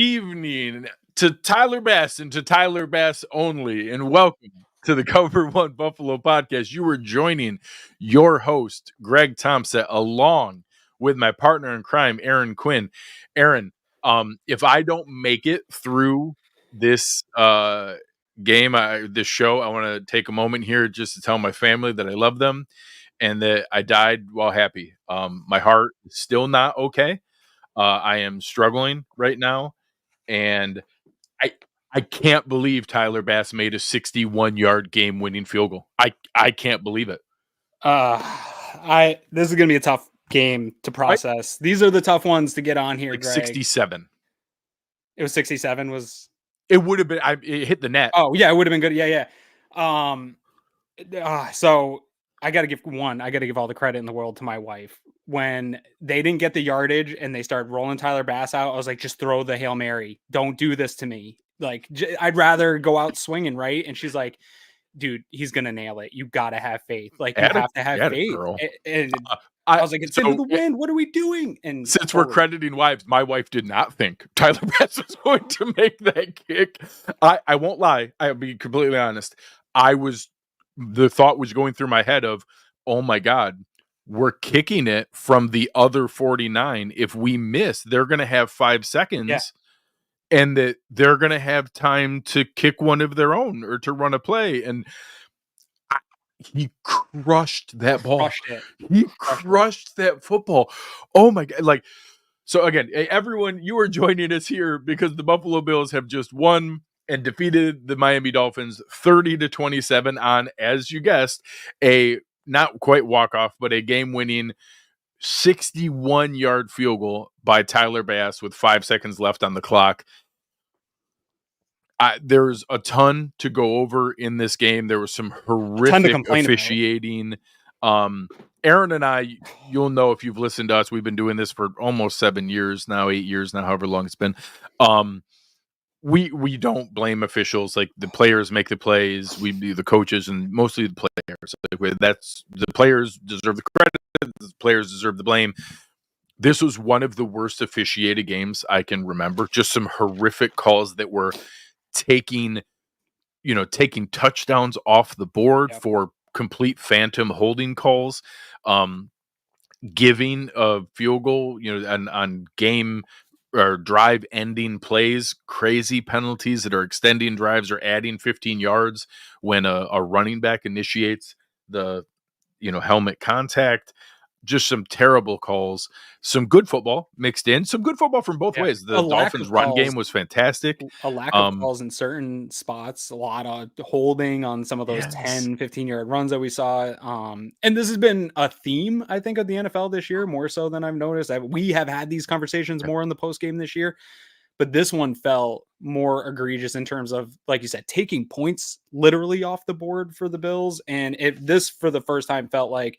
evening to Tyler Bass and to Tyler Bass only, and welcome to the Cover One Buffalo podcast. You are joining your host, Greg Tompsett, along with my partner in crime, Aaron Quinn. Aaron, if I don't make it through this this show, I want to take a moment here just to tell my family that I love them and that I died while happy. My heart is still not okay. I am struggling right now, and I can't believe Tyler Bass made a 61-yard game-winning field goal. I can't believe it. This is going to be a tough game to process. These are the tough ones to get on here, like Greg. 67. It was 67. It would have been. It hit the net. Oh yeah, it would have been good. Yeah. So I got to give all the credit in the world to my wife. When they didn't get the yardage and they started rolling Tyler Bass out, I was like, just throw the Hail Mary. Don't do this to me. Like, I'd rather go out swinging, right? And she's like, dude, he's going to nail it. You got to have faith. Like, you have to have faith. And I was like, it's into the wind. What are we doing? And since we're crediting wives, my wife did not think Tyler Bass was going to make that kick. I won't lie. I'll be completely honest. The thought was going through my head of, oh my God, we're kicking it from the other 49. If we miss, they're going to have 5 seconds and that they're going to have time to kick one of their own or to run a play. And he crushed that ball. He crushed that football. Oh my God. Like, so again, everyone, you are joining us here because the Buffalo Bills have just won and defeated the Miami Dolphins 30-27 on, as you guessed, a not quite walk-off, but a game-winning 61-yard field goal by Tyler Bass with 5 seconds left on the clock. There's a ton to go over in this game. There was some horrific officiating. Aaron and I, you'll know if you've listened to us, we've been doing this for almost 7 years now, 8 years now, however long it's been. We don't blame officials. Like, the players make the plays. We be the coaches and mostly the players. That's the players deserve the credit. The players deserve the blame. This was one of the worst officiated games I can remember. Just some horrific calls that were taking touchdowns off the board for complete phantom holding calls, giving a field goal, on game or drive ending plays, crazy penalties that are extending drives or adding 15 yards when a running back initiates the helmet contact. Just some terrible calls, some good football mixed in, some good football from both ways. The Dolphins run game was fantastic. A lack of calls in certain spots, a lot of holding on some of those 10, 15-yard runs that we saw. And this has been a theme, I think, of the NFL this year, more so than I've noticed. We have had these conversations more in the postgame this year, but this one felt more egregious in terms of, like you said, taking points literally off the board for the Bills. And this, for the first time, felt like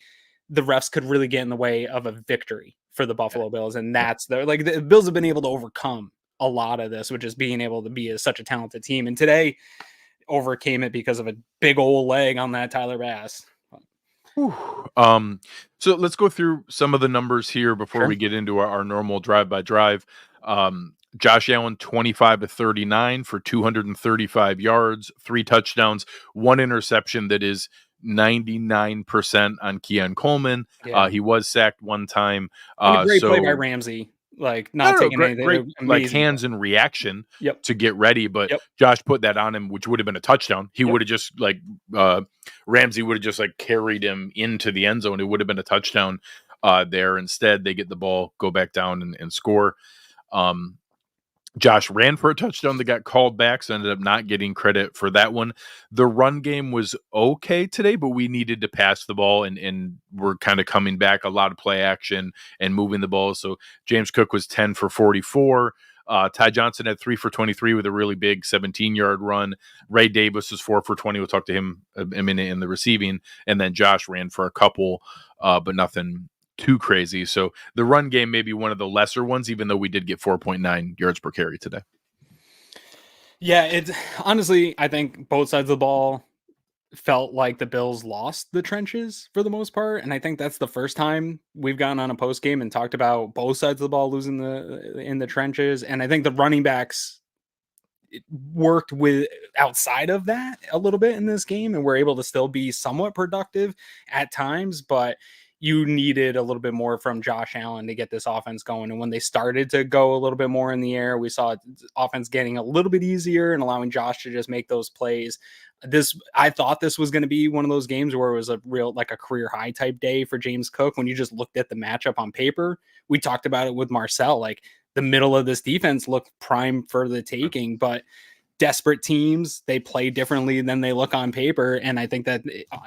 the refs could really get in the way of a victory for the Buffalo Bills. And that's the Bills have been able to overcome a lot of this, which is being able to be such a talented team. And today overcame it because of a big old leg on that Tyler Bass. So let's go through some of the numbers here before we get into our normal drive by drive. Josh Allen, 25-39 for 235 yards, 3 touchdowns, 1 interception that is 99% on Keon Coleman. He was sacked 1 time. Great play by Ramsey. Like, not taking anything. Great, like, hands in reaction to get ready. But Josh put that on him, which would have been a touchdown. He would have just Ramsey would have just carried him into the end zone. It would have been a touchdown there. Instead, they get the ball, go back down and score. Josh ran for a touchdown that got called back, so ended up not getting credit for that one. The run game was okay today, but we needed to pass the ball, and we're kind of coming back, a lot of play action and moving the ball. So James Cook was 10 for 44. Ty Johnson had 3 for 23 with a really big 17-yard run. Ray Davis was 4 for 20. We'll talk to him a minute in the receiving. And then Josh ran for a couple, but nothing too crazy. So the run game may be one of the lesser ones, even though we did get 4.9 yards per carry today. Yeah, it's honestly, I think both sides of the ball felt like the Bills lost the trenches for the most part, and I think that's the first time we've gotten on a post game and talked about both sides of the ball losing the in the trenches, and I think the running backs worked with outside of that a little bit in this game and were able to still be somewhat productive at times, but you needed a little bit more from Josh Allen to get this offense going. And when they started to go a little bit more in the air, we saw offense getting a little bit easier and allowing Josh to just make those plays. I thought this was going to be one of those games where it was a real, like a career high type day for James Cook. When you just looked at the matchup on paper, we talked about it with Marcel, like the middle of this defense looked prime for the taking, but desperate teams, they play differently than they look on paper. And I think that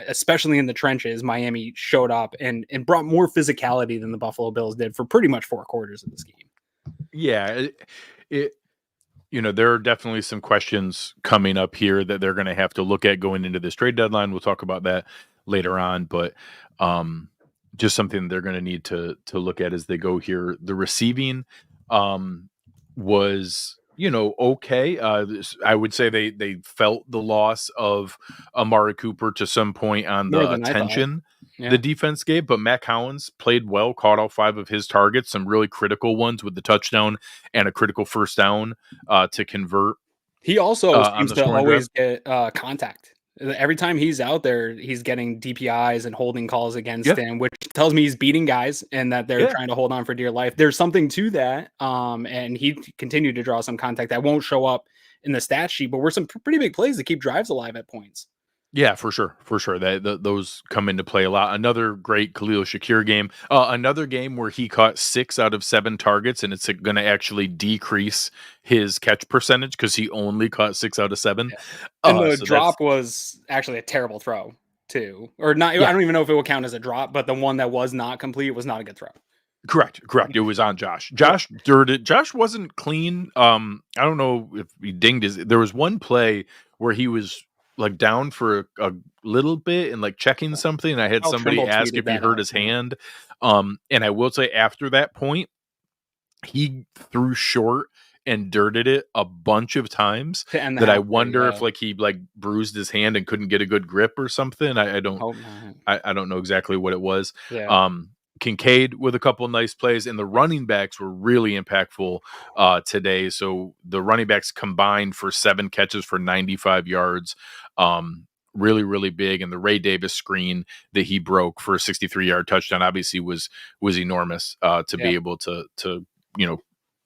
especially in the trenches, Miami showed up and brought more physicality than the Buffalo Bills did for pretty much 4 quarters of this game. Yeah, there are definitely some questions coming up here that they're going to have to look at going into this trade deadline. We'll talk about that later on, but just something they're going to need to look at as they go here. The receiving was okay. I would say they felt the loss of Amari Cooper to some point on More the than I thought. attention Yeah. the defense gave, but Matt Collins played well, caught all 5 of his targets, some really critical ones with the touchdown and a critical first down to convert. He also on seems the to scoring always drive. get contact. Every time he's out there, he's getting DPIs and holding calls against Yeah. him, which tells me he's beating guys and that they're Yeah. trying to hold on for dear life. There's something to that. And he continued to draw some contact that won't show up in the stat sheet, but were some pretty big plays to keep drives alive at points. Yeah, for sure. Those come into play a lot. Another great Khalil Shakir game. Another game where he caught 6 out of 7 targets, and it's going to actually decrease his catch percentage because he only caught 6 out of 7. Yeah. And the So drop was actually a terrible throw too, or not. Yeah. I don't even know if it will count as a drop, but the one that was not complete was not a good throw. Correct. It was on Josh. Josh dirted. Josh wasn't clean. I don't know if he dinged his. There was one play where he was like down for a little bit and like checking something. And I had Al somebody Trimble ask tweeted if he that hurt out, his yeah. hand. And I will say after that point, he threw short and dirted it a bunch of times To end the that I half play, wonder yeah. if like he like bruised his hand and couldn't get a good grip or something. I don't Hope not. I don't know exactly what it was. Yeah. Kincaid with a couple nice plays, and the running backs were really impactful today. So the running backs combined for 7 catches for 95 yards. Really, really big. And the Ray Davis screen that he broke for a 63-yard touchdown obviously was enormous to be able to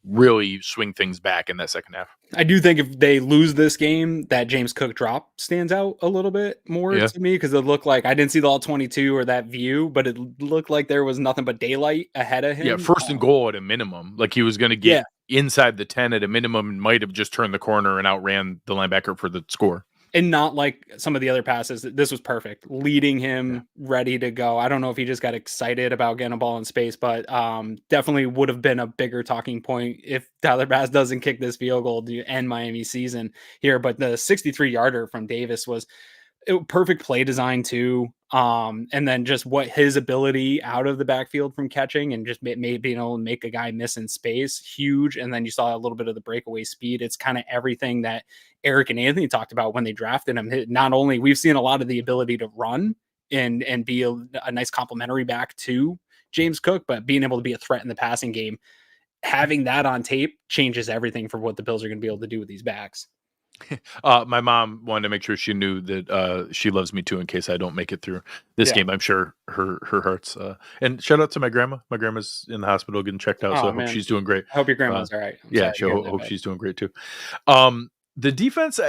really swing things back in that second half. I do think if they lose this game, that James Cook drop stands out a little bit more to me because it looked like I didn't see the all 22 or that view, but it looked like there was nothing but daylight ahead of him. Yeah, first and goal at a minimum. Like he was going to get inside the 10 at a minimum and might have just turned the corner and outran the linebacker for the score. And not like some of the other passes. This was perfect. Leading him ready to go. I don't know if he just got excited about getting a ball in space, but definitely would have been a bigger talking point if Tyler Bass doesn't kick this field goal to end Miami season here. But the 63-yarder from Davis was perfect play design too. And then just what his ability out of the backfield from catching and just maybe being able to make a guy miss in space, huge. And then you saw a little bit of the breakaway speed. It's kind of everything that Eric and Anthony talked about when they drafted him. Not only we've seen a lot of the ability to run and be a nice complementary back to James Cook, but being able to be a threat in the passing game, having that on tape changes everything for what the Bills are going to be able to do with these backs. My mom wanted to make sure she knew that she loves me too in case I don't make it through this game. I'm sure her heart's and shout out to my grandma. My grandma's in the hospital getting checked out, so I hope she's doing great. I hope your grandma's all right. Hope she's doing great too. The defense,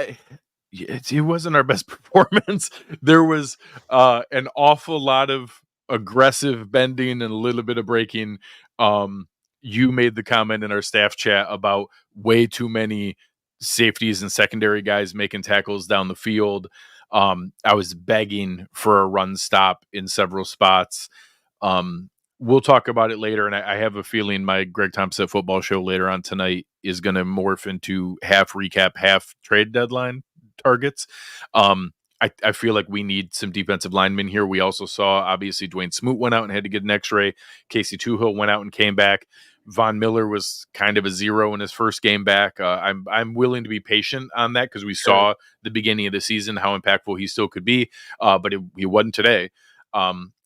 it wasn't our best performance. There was an awful lot of aggressive bending and a little bit of breaking. You made the comment in our staff chat about way too many safeties and secondary guys making tackles down the field. I was begging for a run stop in several spots. We'll talk about it later, and I have a feeling my Greg Tompsett football show later on tonight is going to morph into half recap, half trade deadline targets. I feel like we need some defensive linemen here. We also saw, obviously, Dwayne Smoot went out and had to get an x-ray. Casey Tuhill went out and came back. Von Miller was kind of a zero in his first game back. I'm willing to be patient on that because we saw the beginning of the season how impactful he still could be, but he wasn't today.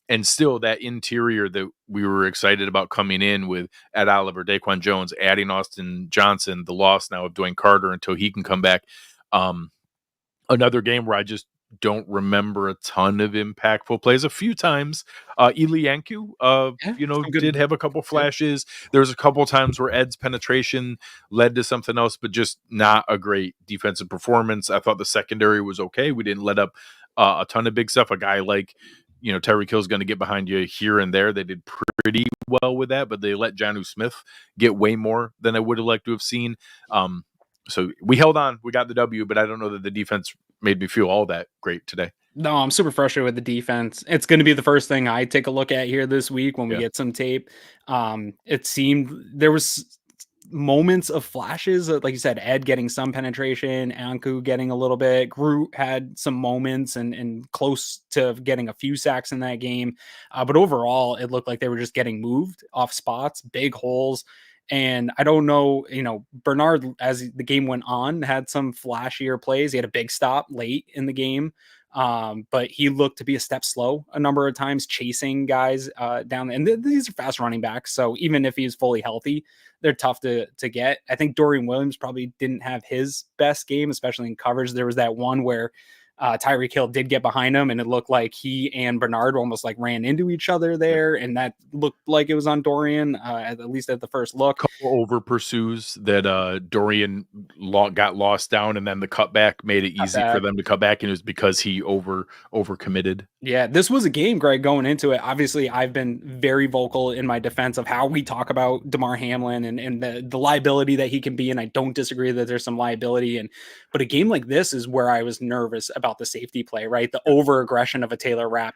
And still, that interior that we were excited about coming in with Ed Oliver, Daquan Jones, adding Austin Johnson, the loss now of Dwayne Carter until he can come back. Another game where I just don't remember a ton of impactful plays. A few times, Eli Yanku, did have a couple flashes. There's a couple times where Ed's penetration led to something else, but just not a great defensive performance. I thought the secondary was okay. We didn't let up a ton of big stuff. A guy like, Tyreek Hill's going to get behind you here and there. They did pretty well with that, but they let Jonnu Smith get way more than I would have liked to have seen. So we held on. We got the W, but I don't know that the defense made me feel all that great today. No, I'm super frustrated with the defense. It's going to be the first thing I take a look at here this week when we get some tape. It seemed there was moments of flashes, like you said, Ed getting some penetration, Anku getting a little bit, Groot had some moments and close to getting a few sacks in that game. But overall, it looked like they were just getting moved off spots, big holes. And I don't know, Bernard, as the game went on, had some flashier plays. He had a big stop late in the game. But he looked to be a step slow a number of times, chasing guys down. And these are fast running backs. So even if he's fully healthy, they're tough to get. I think Dorian Williams probably didn't have his best game, especially in coverage. There was that one where Tyreek Hill did get behind him, and it looked like he and Bernard almost like ran into each other there, and that looked like it was on Dorian, at least at the first look. Couple over pursues that Dorian got lost down, and then the cutback made it easy for them to cut back, and it was because he over committed. Yeah, this was a game, Greg, going into it. Obviously, I've been very vocal in my defense of how we talk about Damar Hamlin and the liability that he can be, and I don't disagree that there's some liability. But a game like this is where I was nervous about the safety play, right? The over-aggression of a Taylor Rapp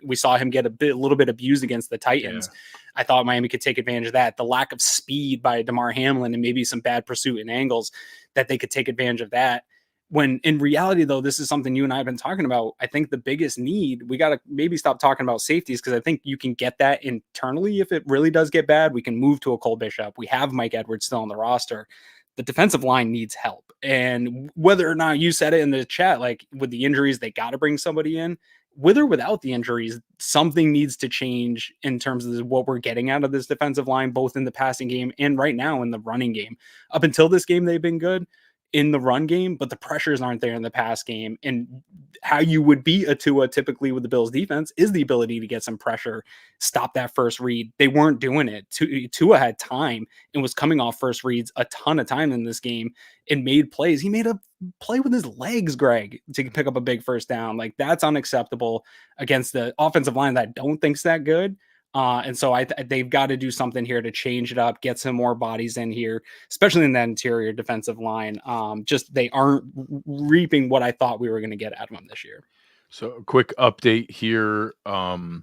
we saw him get a little bit abused against the Titans. Yeah. I thought Miami could take advantage of that. The lack of speed by Damar Hamlin and maybe some bad pursuit and angles, that they could take advantage of that. When in reality, though, this is something you and I have been talking about. I think the biggest need, we got to maybe stop talking about safeties, because I think you can get that internally. If it really does get bad, we can move to a Cole Bishop. We have Mike Edwards still on the roster. The defensive line needs help. And whether or not you said it in the chat, like with the injuries, they got to bring somebody in. With or without the injuries, something needs to change in terms of what we're getting out of this defensive line, both in the passing game and right now in the running game. Up until this game, they've been good in the run game, but the pressures aren't there in the pass game. And how you would beat a Tua typically with the Bills defense is the ability to get some pressure, stop that first read. They weren't doing it. Tua had time and was coming off first reads a ton of time in this game and made plays. He made a play with his legs, Greg, to pick up a big first down. Like, that's unacceptable against the offensive line that I don't think's that good. And so they've got to do something here to change it up, get some more bodies in here, especially in that interior defensive line. Just they aren't reaping what I thought we were going to get out of them this year. So a quick update here. The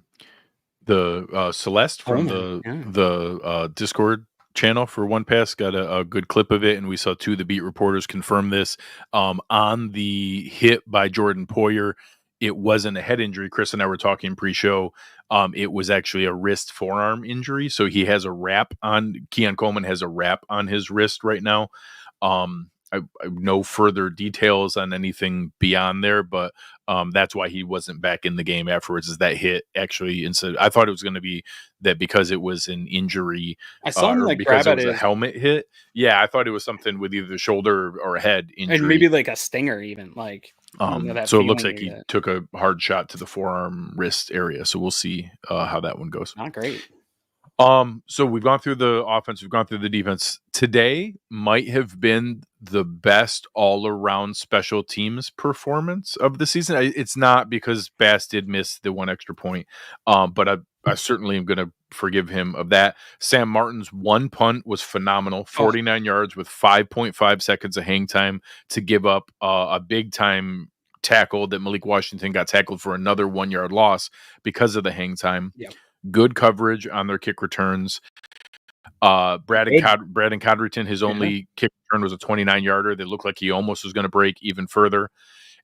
Celeste from the Discord channel for One Pass got a good clip of it, and we saw two of the beat reporters confirm this. On the hit by Jordan Poyer, it wasn't a head injury. Chris and I were talking pre-show. It was actually a wrist forearm injury. So he has a wrap on. Keon Coleman has a wrap on his wrist right now. I no further details on anything beyond there, but that's why he wasn't back in the game afterwards. Is that hit actually? Instead, I thought it was going to be that because it was an injury. I saw him because it was a helmet hit. Yeah, I thought it was something with either the shoulder or a head injury, and maybe like a stinger, even like. So it looks like he took a hard shot to the forearm wrist area. So we'll see how that one goes. Not great. So we've gone through the offense, we've gone through the defense. Today might have been the best all-around special teams performance of the season. It's not, because Bass did miss the one extra point, but I certainly am going to forgive him of that. Sam Martin's one punt was phenomenal, 49 yards with 5.5 seconds of hang time to give up a big-time tackle that Malik Washington got tackled for another 1 yard loss because of the hang time. Yep. Good coverage on their kick returns. Braden Codrington, his only kick return was a 29-yarder that looked like he almost was going to break even further.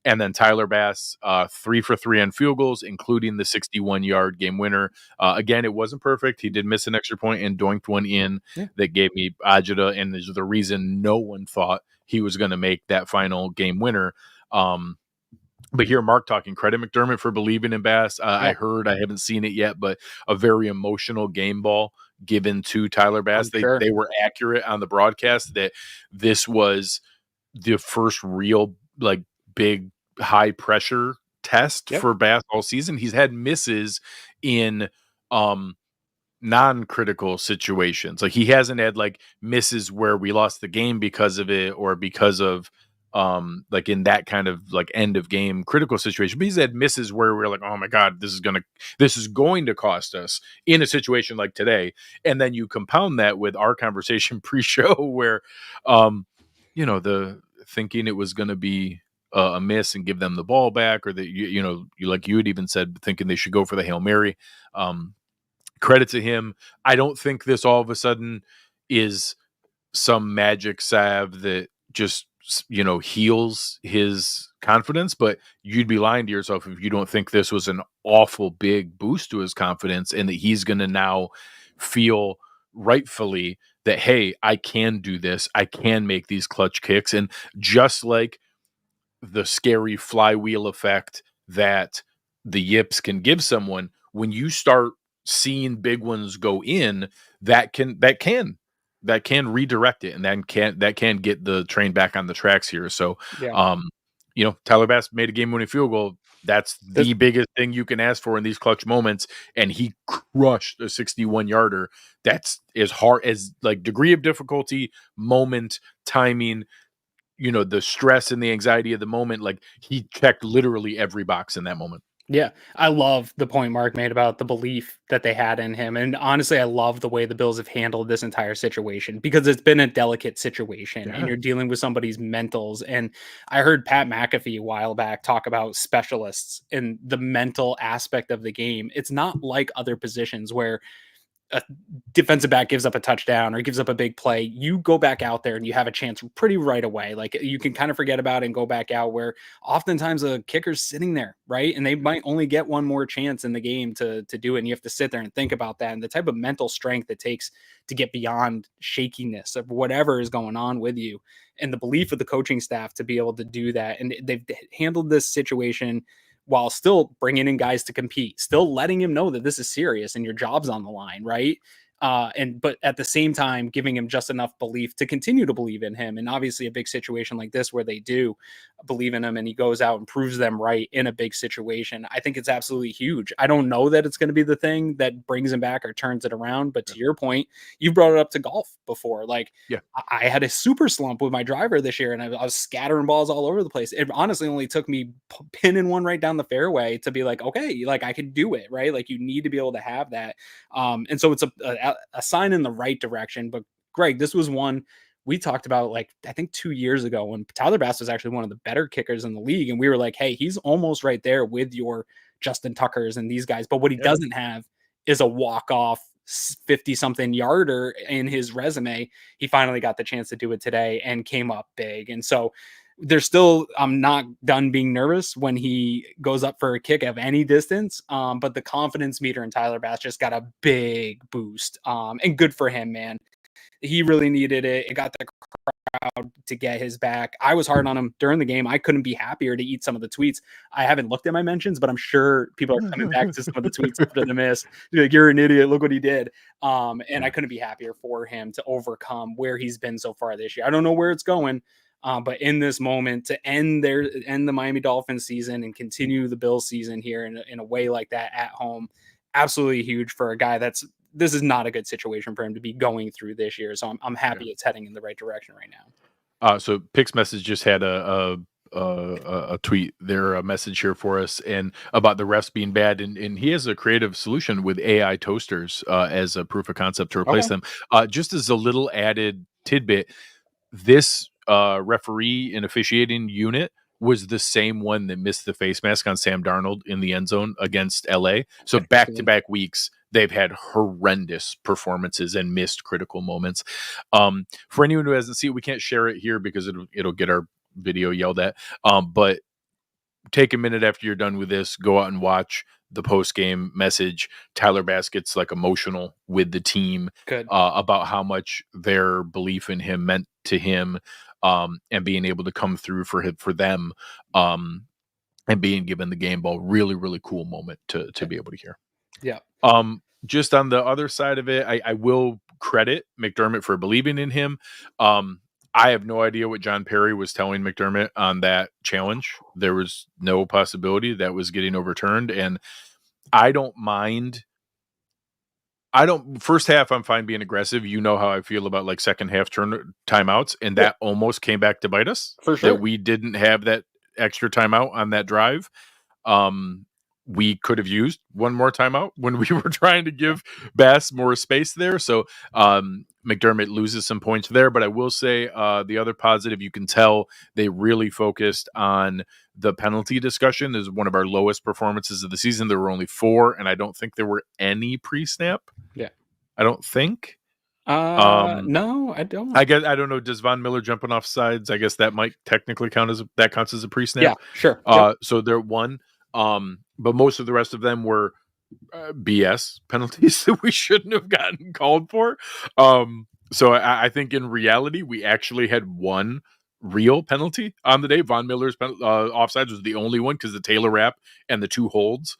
And then Tyler Bass, 3 for 3 on field goals, including the 61-yard game winner. Again, it wasn't perfect. He did miss an extra point and doinked one in that gave me agita, and is the reason no one thought he was going to make that final game winner. But here, Mark talking credit McDermott for believing in Bass. I haven't seen it yet, but a very emotional game ball given to Tyler Bass. They were accurate on the broadcast that this was the first real like big high pressure test for Bass all season. He's had misses in non-critical situations. Like he hasn't had like misses where we lost the game because of it or because of like in that kind of like end of game critical situation. But he's had misses where we're like, oh my God, this is going to cost us in a situation like today. And then you compound that with our conversation pre-show where the thinking it was going to be a miss and give them the ball back, or that you like you had even said thinking they should go for the Hail Mary. Credit to him. I don't think this all of a sudden is some magic salve that just heals his confidence, but you'd be lying to yourself if you don't think this was an awful big boost to his confidence and that he's going to now feel rightfully that, hey, I can do this. I can make these clutch kicks. And just like the scary flywheel effect that the yips can give someone, when you start seeing big ones go in, that can redirect it, and that can get the train back on the tracks here. So Tyler Bass made a game-winning field goal. That's the biggest thing you can ask for in these clutch moments, and he crushed a 61-yarder. That's as hard as like degree of difficulty, moment, timing, the stress and the anxiety of the moment. Like he checked literally every box in that moment. Yeah, I love the point Mark made about the belief that they had in him. And honestly, I love the way the Bills have handled this entire situation because it's been a delicate situation and you're dealing with somebody's mentals. And I heard Pat McAfee a while back talk about specialists and the mental aspect of the game. It's not like other positions where a defensive back gives up a touchdown or gives up a big play, you go back out there and you have a chance pretty right away. Like you can kind of forget about it and go back out, where oftentimes a kicker's sitting there, right? And they might only get one more chance in the game to do it. And you have to sit there and think about that and the type of mental strength it takes to get beyond shakiness of whatever is going on with you, and the belief of the coaching staff to be able to do that. And they've handled this situation while still bringing in guys to compete, still letting him know that this is serious and your job's on the line, right? But at the same time, giving him just enough belief to continue to believe in him. And obviously a big situation like this where they do believe in him and he goes out and proves them right in a big situation, I think it's absolutely huge. I don't know that it's going to be the thing that brings him back or turns it around. But to your point, you brought it up to golf before. Like I had a super slump with my driver this year and I was scattering balls all over the place. It honestly only took me pinning one right down the fairway to be like, okay, like I could do it, right? Like you need to be able to have that. And so it's a sign in the right direction. But Greg, this was one we talked about, like, I think 2 years ago when Tyler Bass was actually one of the better kickers in the league. And we were like, hey, he's almost right there with your Justin Tuckers and these guys. But what he doesn't have is a walk-off 50-something yarder in his resume. He finally got the chance to do it today and came up big. And so I'm not done being nervous when he goes up for a kick of any distance. But the confidence meter in Tyler Bass just got a big boost. And good for him, man. He really needed it. It got the crowd to get his back. I was hard on him during the game. I couldn't be happier to eat some of the tweets. I haven't looked at my mentions, but I'm sure people are coming back to some of the tweets after the miss. Like, you're an idiot. Look what he did. And I couldn't be happier for him to overcome where he's been so far this year. I don't know where it's going. But in this moment, to end the Miami Dolphins season and continue the Bills season here in a way like that at home, absolutely huge for a guy this is not a good situation for him to be going through this year. So I'm happy it's heading in the right direction right now. So Pick's message just had a tweet there, a message here for us, and about the refs being bad, and he has a creative solution with AI toasters as a proof of concept to replace them. Just as a little added tidbit, this referee and officiating unit was the same one that missed the face mask on Sam Darnold in the end zone against LA. So back-to-back weeks, they've had horrendous performances and missed critical moments. For anyone who hasn't seen it, we can't share it here because it'll get our video yelled at. But take a minute after you're done with this, go out and watch the post-game message. Tyler Bass gets like emotional with the team about how much their belief in him meant to him, and being able to come through for them, and being given the game ball. Really, really cool moment to be able to hear. Yeah. Just on the other side of it, I will credit McDermott for believing in him. I have no idea what John Perry was telling McDermott on that challenge. There was no possibility that was getting overturned. And I don't mind. First half, I'm fine being aggressive. You know how I feel about like second half timeouts. And that almost came back to bite us. For sure. That we didn't have that extra timeout on that drive. We could have used one more timeout when we were trying to give Bass more space there. So McDermott loses some points there. But I will say the other positive, you can tell they really focused on the penalty discussion. This is one of our lowest performances of the season. There were only 4, and I don't think there were any pre-snap. Yeah. I don't think. No, I don't. I don't know. Does Von Miller jumping off sides? I guess that might technically counts as a pre-snap. Yeah, sure. So they're one. But most of the rest of them were BS penalties that we shouldn't have gotten called for. So I think in reality, we actually had one real penalty on the day. Von Miller's offsides was the only one because the Taylor wrap and the 2 holds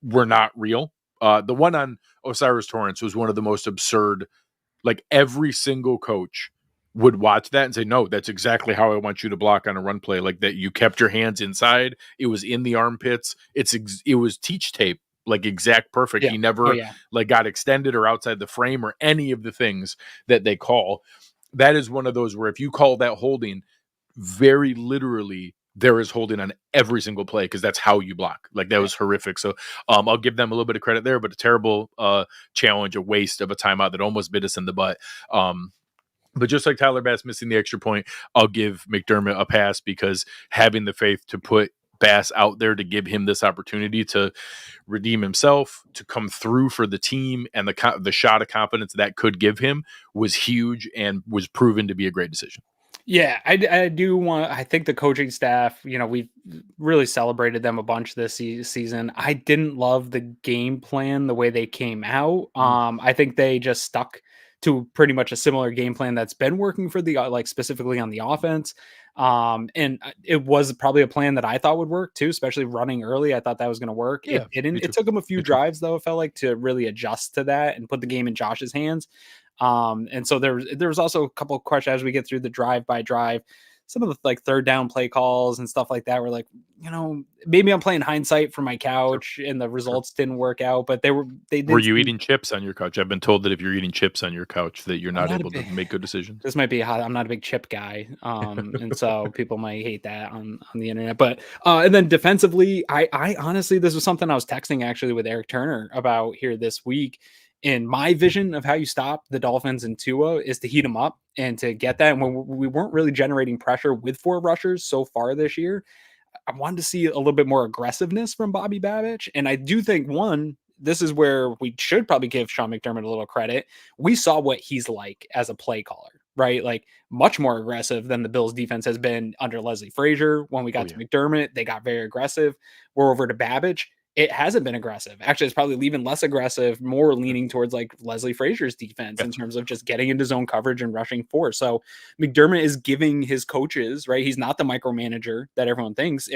were not real. The one on Osiris Torrance was one of the most absurd. Like every single coach would watch that and say, no, that's exactly how I want you to block on a run play. Like that, you kept your hands inside. It was in the armpits. It was teach tape, like exact perfect. Yeah. He never like got extended or outside the frame or any of the things that they call. That is one of those where if you call that holding, very literally there is holding on every single play because that's how you block. Like that was horrific. So I'll give them a little bit of credit there, but a terrible challenge, a waste of a timeout that almost bit us in the butt. But just like Tyler Bass missing the extra point, I'll give McDermott a pass because having the faith to put Bass out there to give him this opportunity to redeem himself, to come through for the team, and the shot of confidence that could give him was huge and was proven to be a great decision. Yeah, I do want. I think the coaching staff, we've really celebrated them a bunch this season. I didn't love the game plan the way they came out. I think they just stuck to pretty much a similar game plan that's been working for the specifically on the offense. And it was probably a plan that I thought would work too, especially running early. I thought that was going to work. Yeah, it didn't. It took them a few drives though. It felt like to really adjust to that and put the game in Josh's hands. And so there was also a couple of questions as we get through the drive by drive. Some of the like third down play calls and stuff like that were like, maybe I'm playing hindsight from my couch and the results didn't work out, but they did. Were you eating chips on your couch? I've been told that if you're eating chips on your couch that you're not able to make good decisions. This might be hot. I'm not a big chip guy. And so people might hate that on the internet, but, and then defensively, I honestly, this was something I was texting actually with Eric Turner about here this week. And my vision of how you stop the Dolphins and Tua is to heat them up and to get that. And when we weren't really generating pressure with 4 rushers so far this year, I wanted to see a little bit more aggressiveness from Bobby Babich. And I do think, this is where we should probably give Sean McDermott a little credit. We saw what he's like as a play caller, right? Like much more aggressive than the Bills defense has been under Leslie Frazier. When we got to McDermott, they got very aggressive. We're over to Babich. It hasn't been aggressive. Actually, it's probably even less aggressive, more leaning towards like Leslie Frazier's defense in terms of just getting into zone coverage and rushing force. So McDermott is giving his coaches, right? He's not the micromanager that everyone thinks,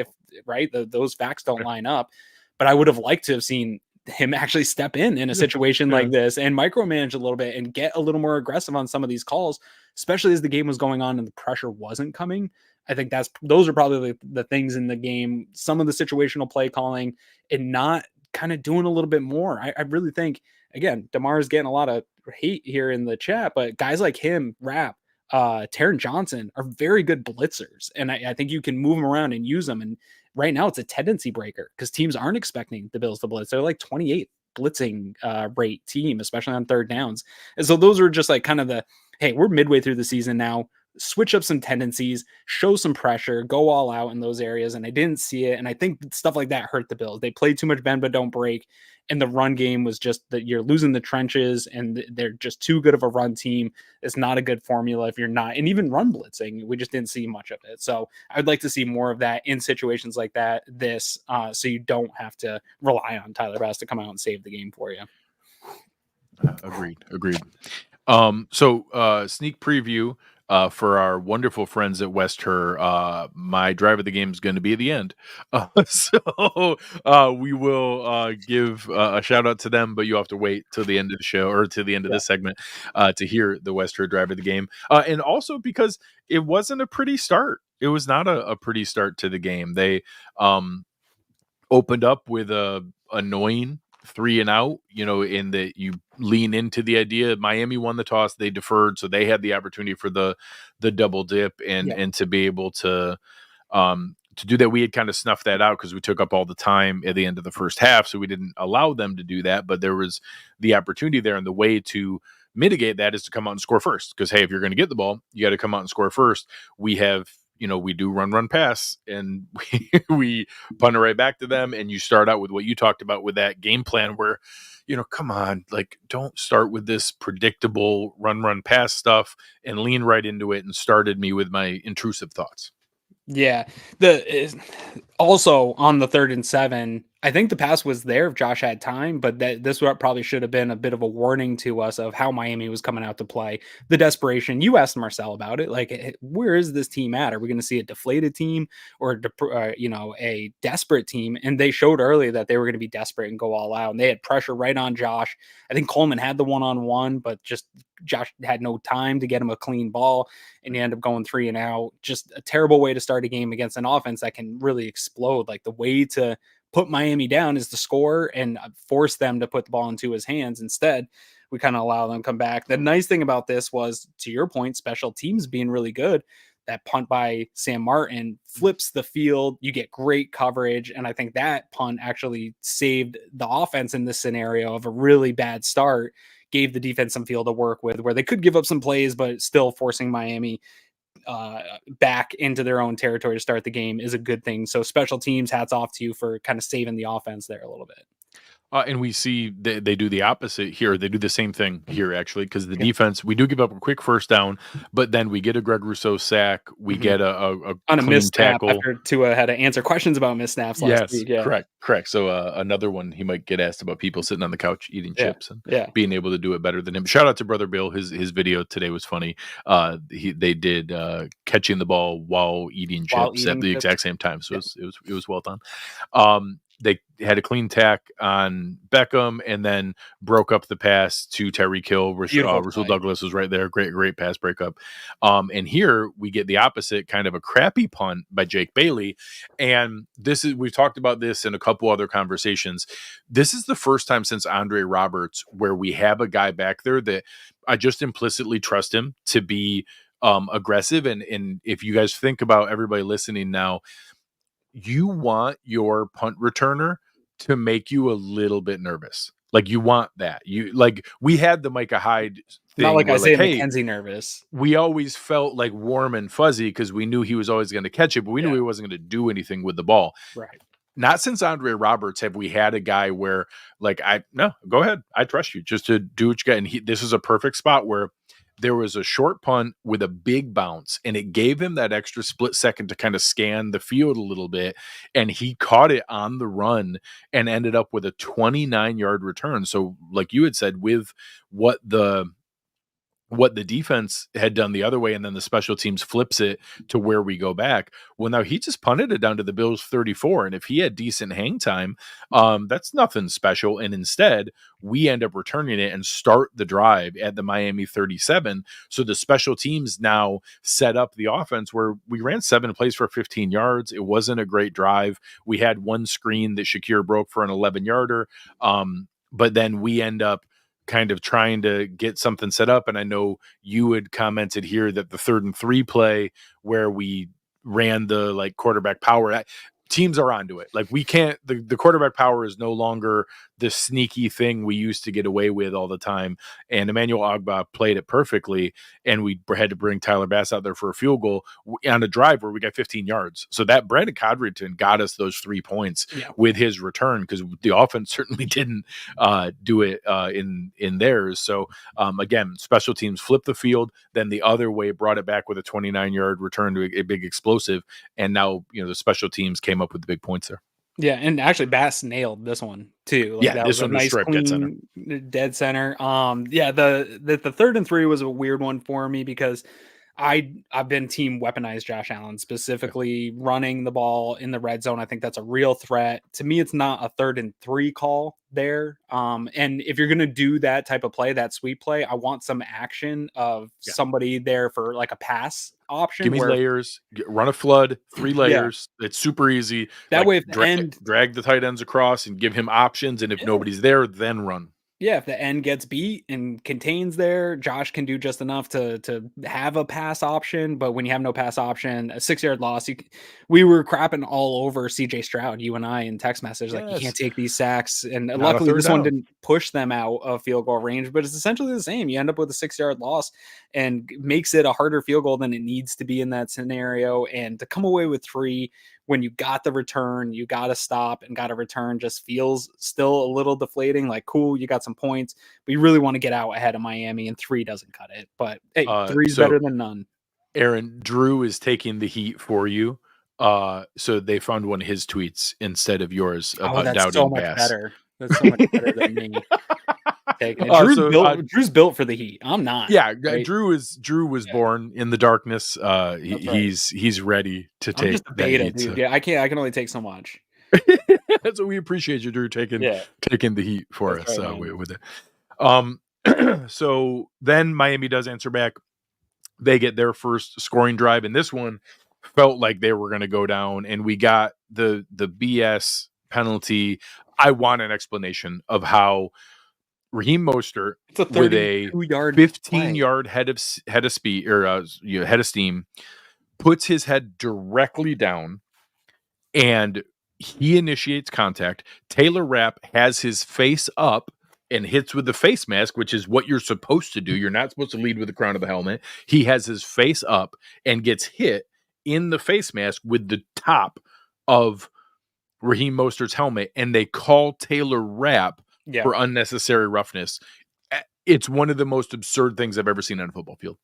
those facts don't line up. But I would have liked to have seen him actually step in a situation like this and micromanage a little bit and get a little more aggressive on some of these calls, especially as the game was going on and the pressure wasn't coming. I think those are probably the things in the game, some of the situational play calling and not kind of doing a little bit more. I really think, again, DeMar is getting a lot of hate here in the chat, but guys like him, Rapp, Taron Johnson are very good blitzers. And I think you can move them around and use them. And right now it's a tendency breaker because teams aren't expecting the Bills to blitz. They're like 28th blitzing rate team, especially on third downs. And so those are just like kind of hey, we're midway through the season now. switch up some tendencies, show some pressure, go all out in those areas. And I didn't see it. And I think stuff like that hurt the Bills. They played too much bend but don't break. And the run game was just that you're losing the trenches and they're just too good of a run team. It's not a good formula if you're not. And even run blitzing, we just didn't see much of it. So I'd like to see more of that in situations like that, so you don't have to rely on Tyler Bass to come out and save the game for you. Agreed. So sneak preview for our wonderful friends at West Her. My drive of the game is going to be at the end. So we will give a shout out to them, but you have to wait till the end of the show or to the end of this segment to hear the West Her drive of the game. And also because it wasn't a pretty start. It was not a pretty start to the game. They opened up with a annoying 3 and out, in that you lean into the idea. Miami won the toss, they deferred, so they had the opportunity for the double dip and to be able to do that. We had kind of snuffed that out because we took up all the time at the end of the first half, so we didn't allow them to do that. But there was the opportunity there, and the way to mitigate that is to come out and score first. Because hey, if you're going to get the ball, you got to come out and score first. We have, we do run, pass, and we punt it right back to them. And you start out with what you talked about with that game plan where, come on, like, don't start with this predictable run, pass stuff and lean right into it, and started me with my intrusive thoughts. Yeah. Also on the 3rd and 7, I think the pass was there if Josh had time, but this probably should have been a bit of a warning to us of how Miami was coming out to play. The desperation. You asked Marcel about it. Like, where is this team at? Are we going to see a deflated team or a desperate team? And they showed early that they were going to be desperate and go all out. And they had pressure right on Josh. I think Coleman had the one-on-one, but just Josh had no time to get him a clean ball, and he ended up going 3 and out. Just a terrible way to start a game against an offense that can really explode. Like, the way to put Miami down is to score and force them to put the ball into his hands. Instead, we kind of allow them to come back. The nice thing about this was, to your point, special teams being really good. That punt by Sam Martin flips the field. You get great coverage. And I think that punt actually saved the offense in this scenario of a really bad start, gave the defense some field to work with where they could give up some plays, but still forcing Miami back into their own territory to start the game is a good thing. So special teams, hats off to you for kind of saving the offense there a little bit. And we see they do the opposite here. They do the same thing here, actually, because the defense, we do give up a quick first down, but then we get a Greg Rousseau sack. We get a on a missed tackle. After Tua had to answer questions about missed snaps last week. Yeah. Correct. So another one, he might get asked about people sitting on the couch eating chips and being able to do it better than him. Shout out to Brother Bill. His video today was funny. They did catching the ball while eating chips at the exact same time. So it was well done. They had a clean tack on Beckham and then broke up the pass to Tyreek Hill. Russell Douglas was right there. Great pass breakup. And here we get the opposite, kind of a crappy punt by Jake Bailey. And we've talked about this in a couple other conversations. This is the first time since Andre Roberts where we have a guy back there that I just implicitly trust him to be aggressive. And if you guys think about everybody listening now, you want your punt returner to make you a little bit nervous. Like, you want that. We had the Micah Hyde thing. Not like Isaiah McKenzie nervous. We always felt like warm and fuzzy because we knew he was always going to catch it, but we knew he wasn't going to do anything with the ball. Right. Not since Andre Roberts have we had a guy where, like, no, go ahead. I trust you just to do what you got. And this is a perfect spot where there was a short punt with a big bounce, and it gave him that extra split second to kind of scan the field a little bit. And he caught it on the run and ended up with a 29-yard return. So like you had said, with what the defense had done the other way, and then the special teams flips it to where we go back. Well, now he just punted it down to the Bills 34. And if he had decent hang time, that's nothing special. And instead, we end up returning it and start the drive at the Miami 37. So the special teams now set up the offense where we ran 7 plays for 15 yards. It wasn't a great drive. We had one screen that Shakir broke for an 11-yarder. But then we end up kind of trying to get something set up. And I know you had commented here that the 3rd and 3 play where we ran the quarterback power, teams are onto it. Like we can't, the quarterback power is no longer the sneaky thing we used to get away with all the time. And Emmanuel Ogbah played it perfectly. And we had to bring Tyler Bass out there for a field goal on a drive where we got 15 yards. So that Brandon Codrington got us those 3 points with his return, because the offense certainly didn't do it in theirs. So again, special teams flipped the field, then the other way brought it back with a 29-yard return to a big explosive. And now, the special teams came up with the big points there. Yeah, and actually Bass nailed this one too. Like, that this was one a was nice straight clean dead center. Yeah, the 3rd and 3 was a weird one for me because I've been team weaponized Josh Allen, specifically running the ball in the red zone. I think that's a real threat. To me, it's not a 3rd and 3 call there. And if you're going to do that type of play, that sweep play, I want some action of somebody there for like a pass option. Give me layers, run a flood, 3 layers. Yeah. It's super easy. That way, if drag the tight ends across and give him options. And if nobody's there, then run. Yeah, if the end gets beat and contains there, Josh can do just enough to have a pass option. But when you have no pass option, a 6-yard loss, we were crapping all over CJ Stroud, you and I, in text message, like, you can't take these sacks. And luckily this one didn't push them out of field goal range, but it's essentially the same. You end up with a 6-yard loss and makes it a harder field goal than it needs to be in that scenario. And to come away with 3 when you got the return, you got to stop and got a return, just feels still a little deflating. Like, cool, you got some points, but you really want to get out ahead of Miami, and 3 doesn't cut it. But hey, 3 is better than none. Aaron, Drew is taking the heat for you. So they found one of his tweets instead of yours about doubting so much Bass. Better. That's so much better than me. Drew's built for the heat. I'm not. Yeah, right? Drew was born in the darkness. He's ready to take. I'm just a beta, heat, dude. So. Yeah, I can only take so much. So we appreciate you, Drew, taking the heat for us with it. So then Miami does answer back. They get their first scoring drive, and this one felt like they were going to go down, and we got the BS penalty. I want an explanation of how Raheem Mostert with a 15-yard head of speed or head of steam puts his head directly down, and he initiates contact. Taylor Rapp has his face up and hits with the face mask, which is what you're supposed to do. You're not supposed to lead with the crown of the helmet. He has his face up and gets hit in the face mask with the top of Raheem Mostert's helmet, and they call Taylor Rapp for unnecessary roughness. It's one of the most absurd things I've ever seen on a football field.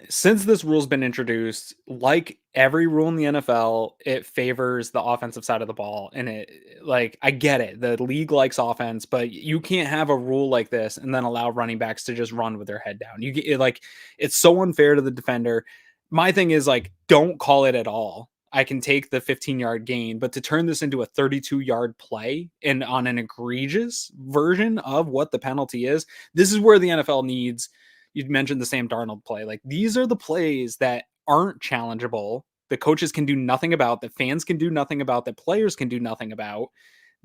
Since this rule's been introduced, like every rule in the NFL, it favors the offensive side of the ball. And I get it. The league likes offense, but you can't have a rule like this and then allow running backs to just run with their head down. It's so unfair to the defender. My thing is, don't call it at all. I can take the 15-yard gain, but to turn this into a 32-yard play and on an egregious version of what the penalty is, this is where the NFL needs. You'd mentioned the Sam Darnold play. These are the plays that aren't challengeable. The coaches can do nothing about, that fans can do nothing about, that players can do nothing about,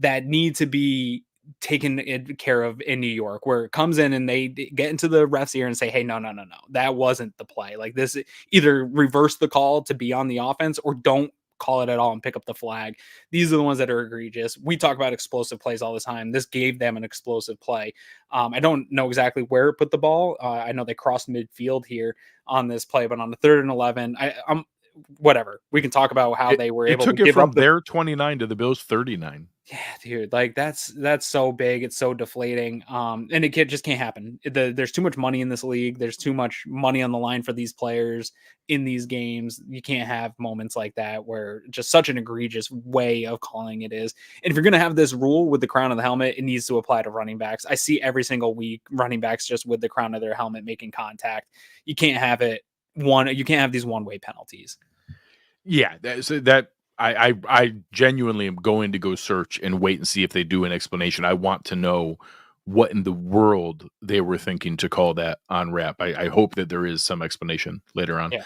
that need to be taken care of in New York, where it comes in and they get into the ref's ear and say, hey, no, that wasn't the play. This, either reverse the call to be on the offense or don't call it at all and pick up the flag. These are the ones that are egregious. We talk about explosive plays all the time. This gave them an explosive play. I don't know exactly where it put the ball. I know they crossed midfield here on this play, but on the 3rd and 11, I'm whatever. We can talk about how they were able to give from their 29 to the Bills 39. Yeah, dude, that's so big. It's so deflating. And it just can't happen. There's too much money in this league. There's too much money on the line for these players in these games. You can't have moments like that where just such an egregious way of calling it is. And if you're going to have this rule with the crown of the helmet, it needs to apply to running backs. I see every single week running backs just with the crown of their helmet making contact. You can't have it you can't have these one-way penalties. Yeah, I genuinely am going to go search and wait and see if they do an explanation. I want to know what in the world they were thinking to call that on Rapp. I hope that there is some explanation later on. Yeah.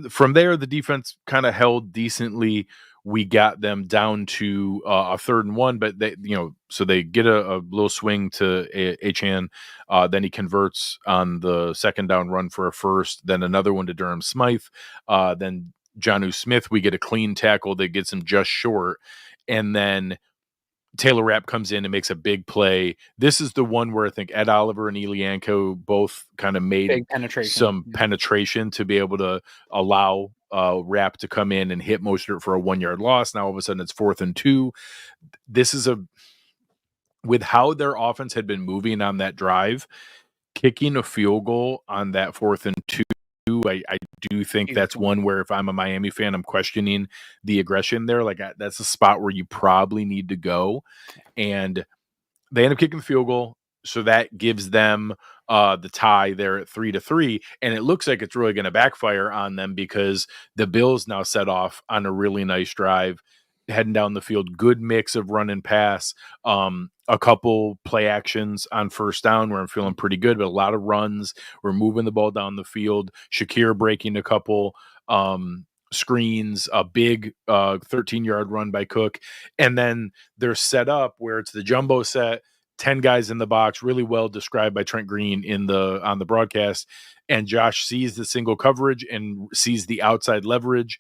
From there, the defense kind of held decently. We got them down to a 3rd and 1, but so they get a little swing to Achan. Then he converts on the 2nd down run for a first, then another one to Durham Smythe. Then Jonnu Smith, we get a clean tackle that gets him just short. And then Taylor Rapp comes in and makes a big play. This is the one where I think Ed Oliver and Elianko both kind of made Big penetration. some penetration to be able to allow Rapp to come in and hit Mostert for a 1-yard loss. Now all of a sudden it's 4th and 2. This is with how their offense had been moving on that drive, kicking a field goal on that 4th and 2. I do think that's one where if I'm a Miami fan, I'm questioning the aggression there. Like that's a spot where you probably need to go. And they end up kicking the field goal. So that gives them the tie there at 3-3. And it looks like it's really going to backfire on them because the Bills now set off on a really nice drive heading down the field. Good mix of run and pass. A couple play actions on first down where I'm feeling pretty good, but a lot of runs. We're moving the ball down the field. Shakir breaking a couple screens, a big 13-yard run by Cook. And then they're set up where it's the jumbo set, 10 guys in the box, really well described by Trent Green on the broadcast. And Josh sees the single coverage and sees the outside leverage.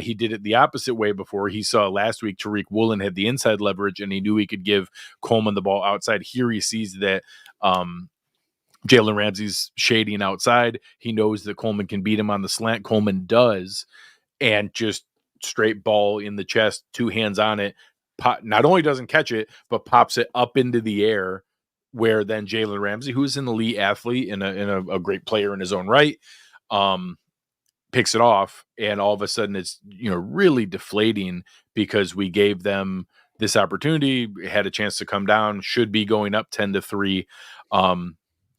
He did it the opposite way before. He saw last week Tariq Woolen had the inside leverage, and he knew he could give Coleman the ball outside. Here he sees that Jalen Ramsey's shading outside. He knows that Coleman can beat him on the slant. Coleman does, and just straight ball in the chest, 2 hands on it. Not only doesn't catch it, but pops it up into the air, where then Jalen Ramsey, who's an elite athlete and a great player in his own right, picks it off. And all of a sudden it's, really deflating because we gave them this opportunity, had a chance to come down, should be going up 10-3.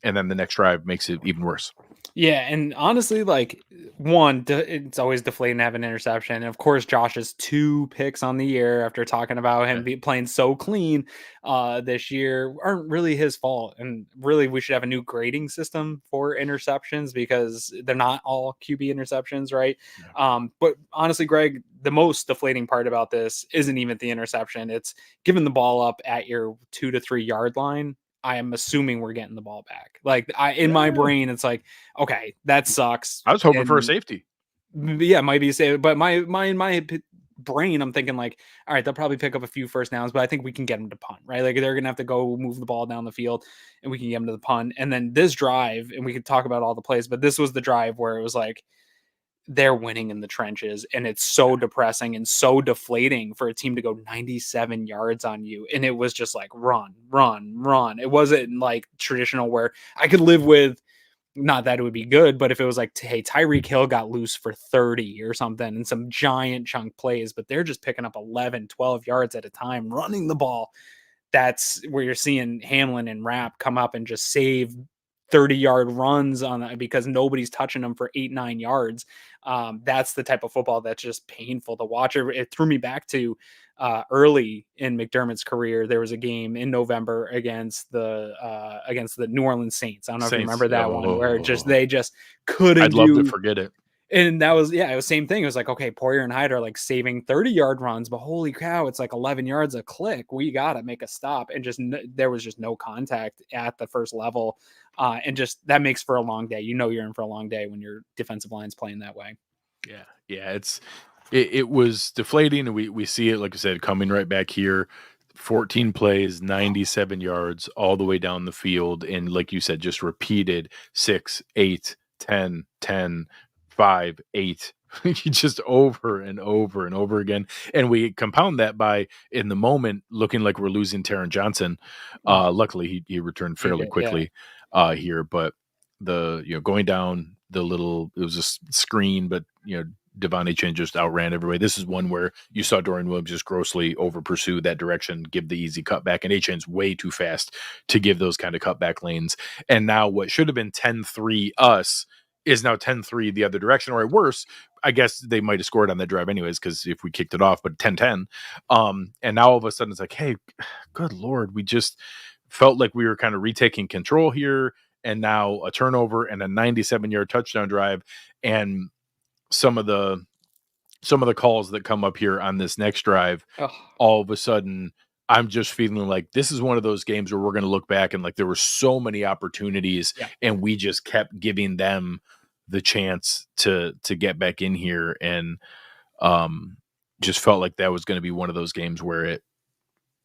And then the next drive makes it even worse. Yeah, and honestly, like, it's always deflating to have an interception. And of course, Josh's 2 picks on the year after talking about him playing so clean this year aren't really his fault. And really, we should have a new grading system for interceptions because they're not all QB interceptions, right? Yeah. But honestly, Greg, the most deflating part about this isn't even the interception. It's giving the ball up at your 2 to 3 yard line. I am assuming we're getting the ball back. Like in my brain, it's like, okay, that sucks. I was hoping for a safety. Yeah, might be safe. But my brain, I'm thinking like, all right, they'll probably pick up a few first downs, but I think we can get them to punt, right? Like they're going to have to go move the ball down the field and we can get them to the punt. And then this drive, and we could talk about all the plays, but this was the drive where it was like, they're winning in the trenches, and it's so depressing and so deflating for a team to go 97 yards on you. And it was just like run. It wasn't like traditional where I could live with, not that it would be good, but if it was like, hey, Tyreek Hill got loose for 30 or something and some giant chunk plays, but they're just picking up 11, 12 yards at a time, running the ball. That's where you're seeing Hamlin and Rapp come up and just save 30-yard runs on that because nobody's touching them for 8-9 yards. That's the type of football that's just painful to watch. It threw me back to early in McDermott's career. There was a game in November against the New Orleans Saints. I don't know if you remember that one where they just couldn't. I'd love to forget it. And that was, it was same thing. It was like, okay, Poyer and Hyde are like saving 30-yard runs, but holy cow, it's like 11 yards a click. We got to make a stop. And there was just no contact at the first level. And just that makes for a long day. You're in for a long day when your defensive line's playing that way. Yeah. It was deflating. And we see it, like I said, coming right back here. 14 plays, 97 yards all the way down the field. And like you said, just repeated 6, 8, 10, 10, 5, 8, just over and over and over again. And we compound that by, in the moment, looking like we're losing Taron Johnson. Luckily, he returned fairly quickly here. But going down the little, it was a screen, but Devon Achane just outran everybody. This is one where you saw Dorian Williams just grossly over pursue that direction, give the easy cutback, and Achane's way too fast to give those kind of cutback lanes. And now what should have been 10-3 us is now 10-3 the other direction, or worse, I guess they might have scored on that drive anyways, because if we kicked it off, but 10-10. And now all of a sudden it's like, hey, good Lord, we just felt like we were kind of retaking control here, and now a turnover and a 97-yard touchdown drive. And some of the calls that come up here on this next drive, all of a sudden I'm just feeling like this is one of those games where we're going to look back and like there were so many opportunities and we just kept giving them the chance to get back in here, and just felt like that was going to be one of those games where it,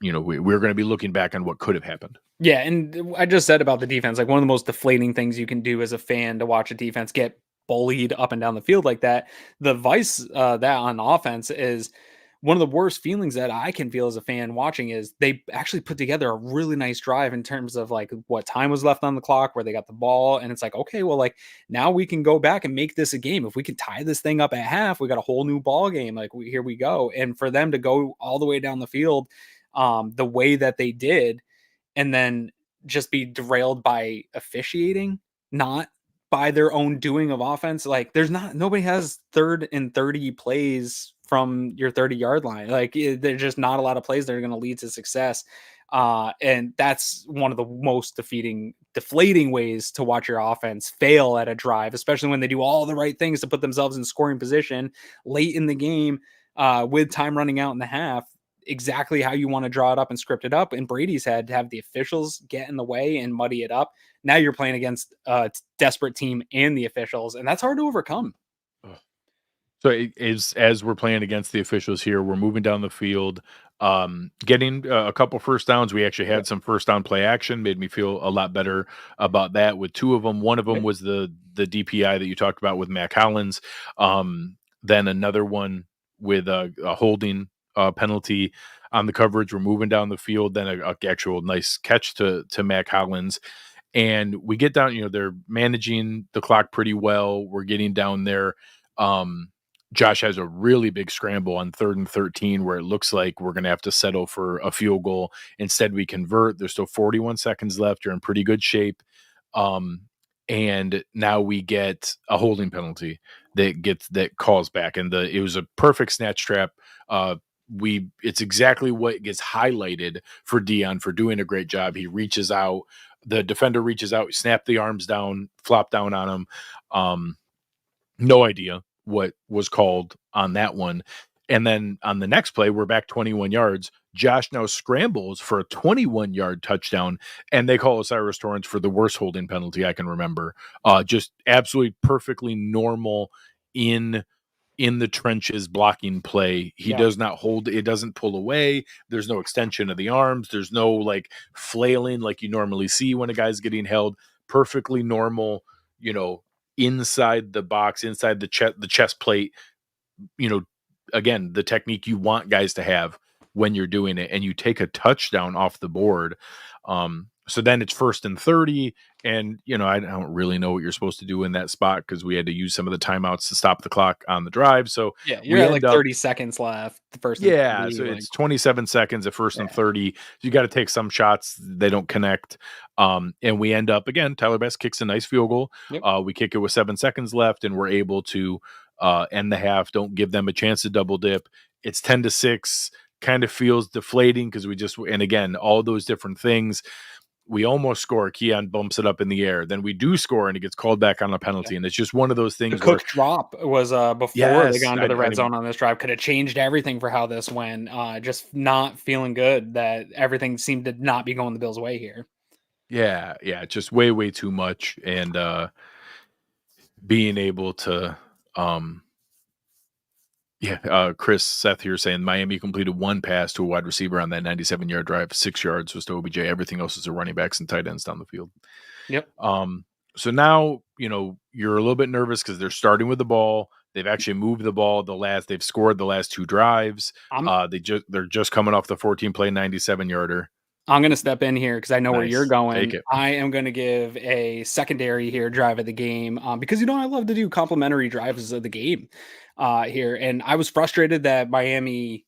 we're going to be looking back on what could have happened. Yeah, and I just said about the defense, like one of the most deflating things you can do as a fan to watch a defense get bullied up and down the field like that. The vice that on offense is one of the worst feelings that I can feel as a fan watching is they actually put together a really nice drive in terms of like what time was left on the clock, where they got the ball, and it's like, okay, well, like now we can go back and make this a game. If we can tie this thing up at half, we got a whole new ball game. Like here we go. And for them to go all the way down the field, the way that they did, and then just be derailed by officiating, not by their own doing of offense. Like nobody has 3rd and 30 plays from your 30-yard line. Like there's just not a lot of plays that are going to lead to success. And that's one of the most deflating ways to watch your offense fail at a drive, especially when they do all the right things to put themselves in scoring position late in the game, with time running out in the half, exactly how you want to draw it up and script it up. In Brady's head, to have the officials get in the way and muddy it up. Now you're playing against a desperate team and the officials, and that's hard to overcome. So it is, as we're playing against the officials here, we're moving down the field, getting a couple first downs. We actually had some first down play action, made me feel a lot better about that with 2 of them. One of them was the DPI that you talked about with Mac Hollins. Then another one with a holding penalty on the coverage. We're moving down the field, then a actual nice catch to Mac Hollins. And we get down, they're managing the clock pretty well. We're getting down there. Josh has a really big scramble on 3rd and 13 where it looks like we're going to have to settle for a field goal. Instead, we convert. There's still 41 seconds left. You're in pretty good shape. And now we get a holding penalty that calls back. And it was a perfect snatch trap. It's exactly what gets highlighted for Dion for doing a great job. He reaches out, the defender reaches out, snap the arms down, flop down on him. No idea what was called on that one. And then on the next play, we're back 21 yards. Josh now scrambles for a 21-yard touchdown, and they call Osiris Torrance for the worst holding penalty I can remember. Just absolutely perfectly normal in the trenches blocking play. He does not hold, it doesn't pull away. There's no extension of the arms. There's no like flailing like you normally see when a guy's getting held. Perfectly normal, inside the box, inside the chest plate, again, the technique you want guys to have when you're doing it, and you take a touchdown off the board. So then it's 1st and 30, and I don't really know what you're supposed to do in that spot because we had to use some of the timeouts to stop the clock on the drive. So yeah, you're at like 30 seconds left. The first, so it's 27 seconds at 1st and 30. So you got to take some shots. They don't connect. And we end up again. Tyler Bass kicks a nice field goal. Yep. We kick it with 7 seconds left, and we're able to end the half. Don't give them a chance to double dip. It's 10-6. Kind of feels deflating because and again, all those different things. We almost score. Keon bumps it up in the air. Then we do score, and it gets called back on a penalty. And it's just one of those things. The Cook drop was before they got into the red zone on this drive. Could have changed everything for how this went. Just not feeling good that everything seemed to not be going the Bills' way here. Yeah, just way, way too much. And being able to Chris Seth here saying Miami completed 1 pass to a wide receiver on that 97-yard drive. 6 yards was to OBJ. Everything else is to running backs and tight ends down the field. Yep. So now, you're a little bit nervous because they're starting with the ball. They've actually moved the ball. They've scored the last 2 drives. They're just coming off the 14-play 97-yarder. I'm going to step in here because I know where you're going. I am going to give a secondary here drive of the game because, I love to do complimentary drives of the game here. And I was frustrated that Miami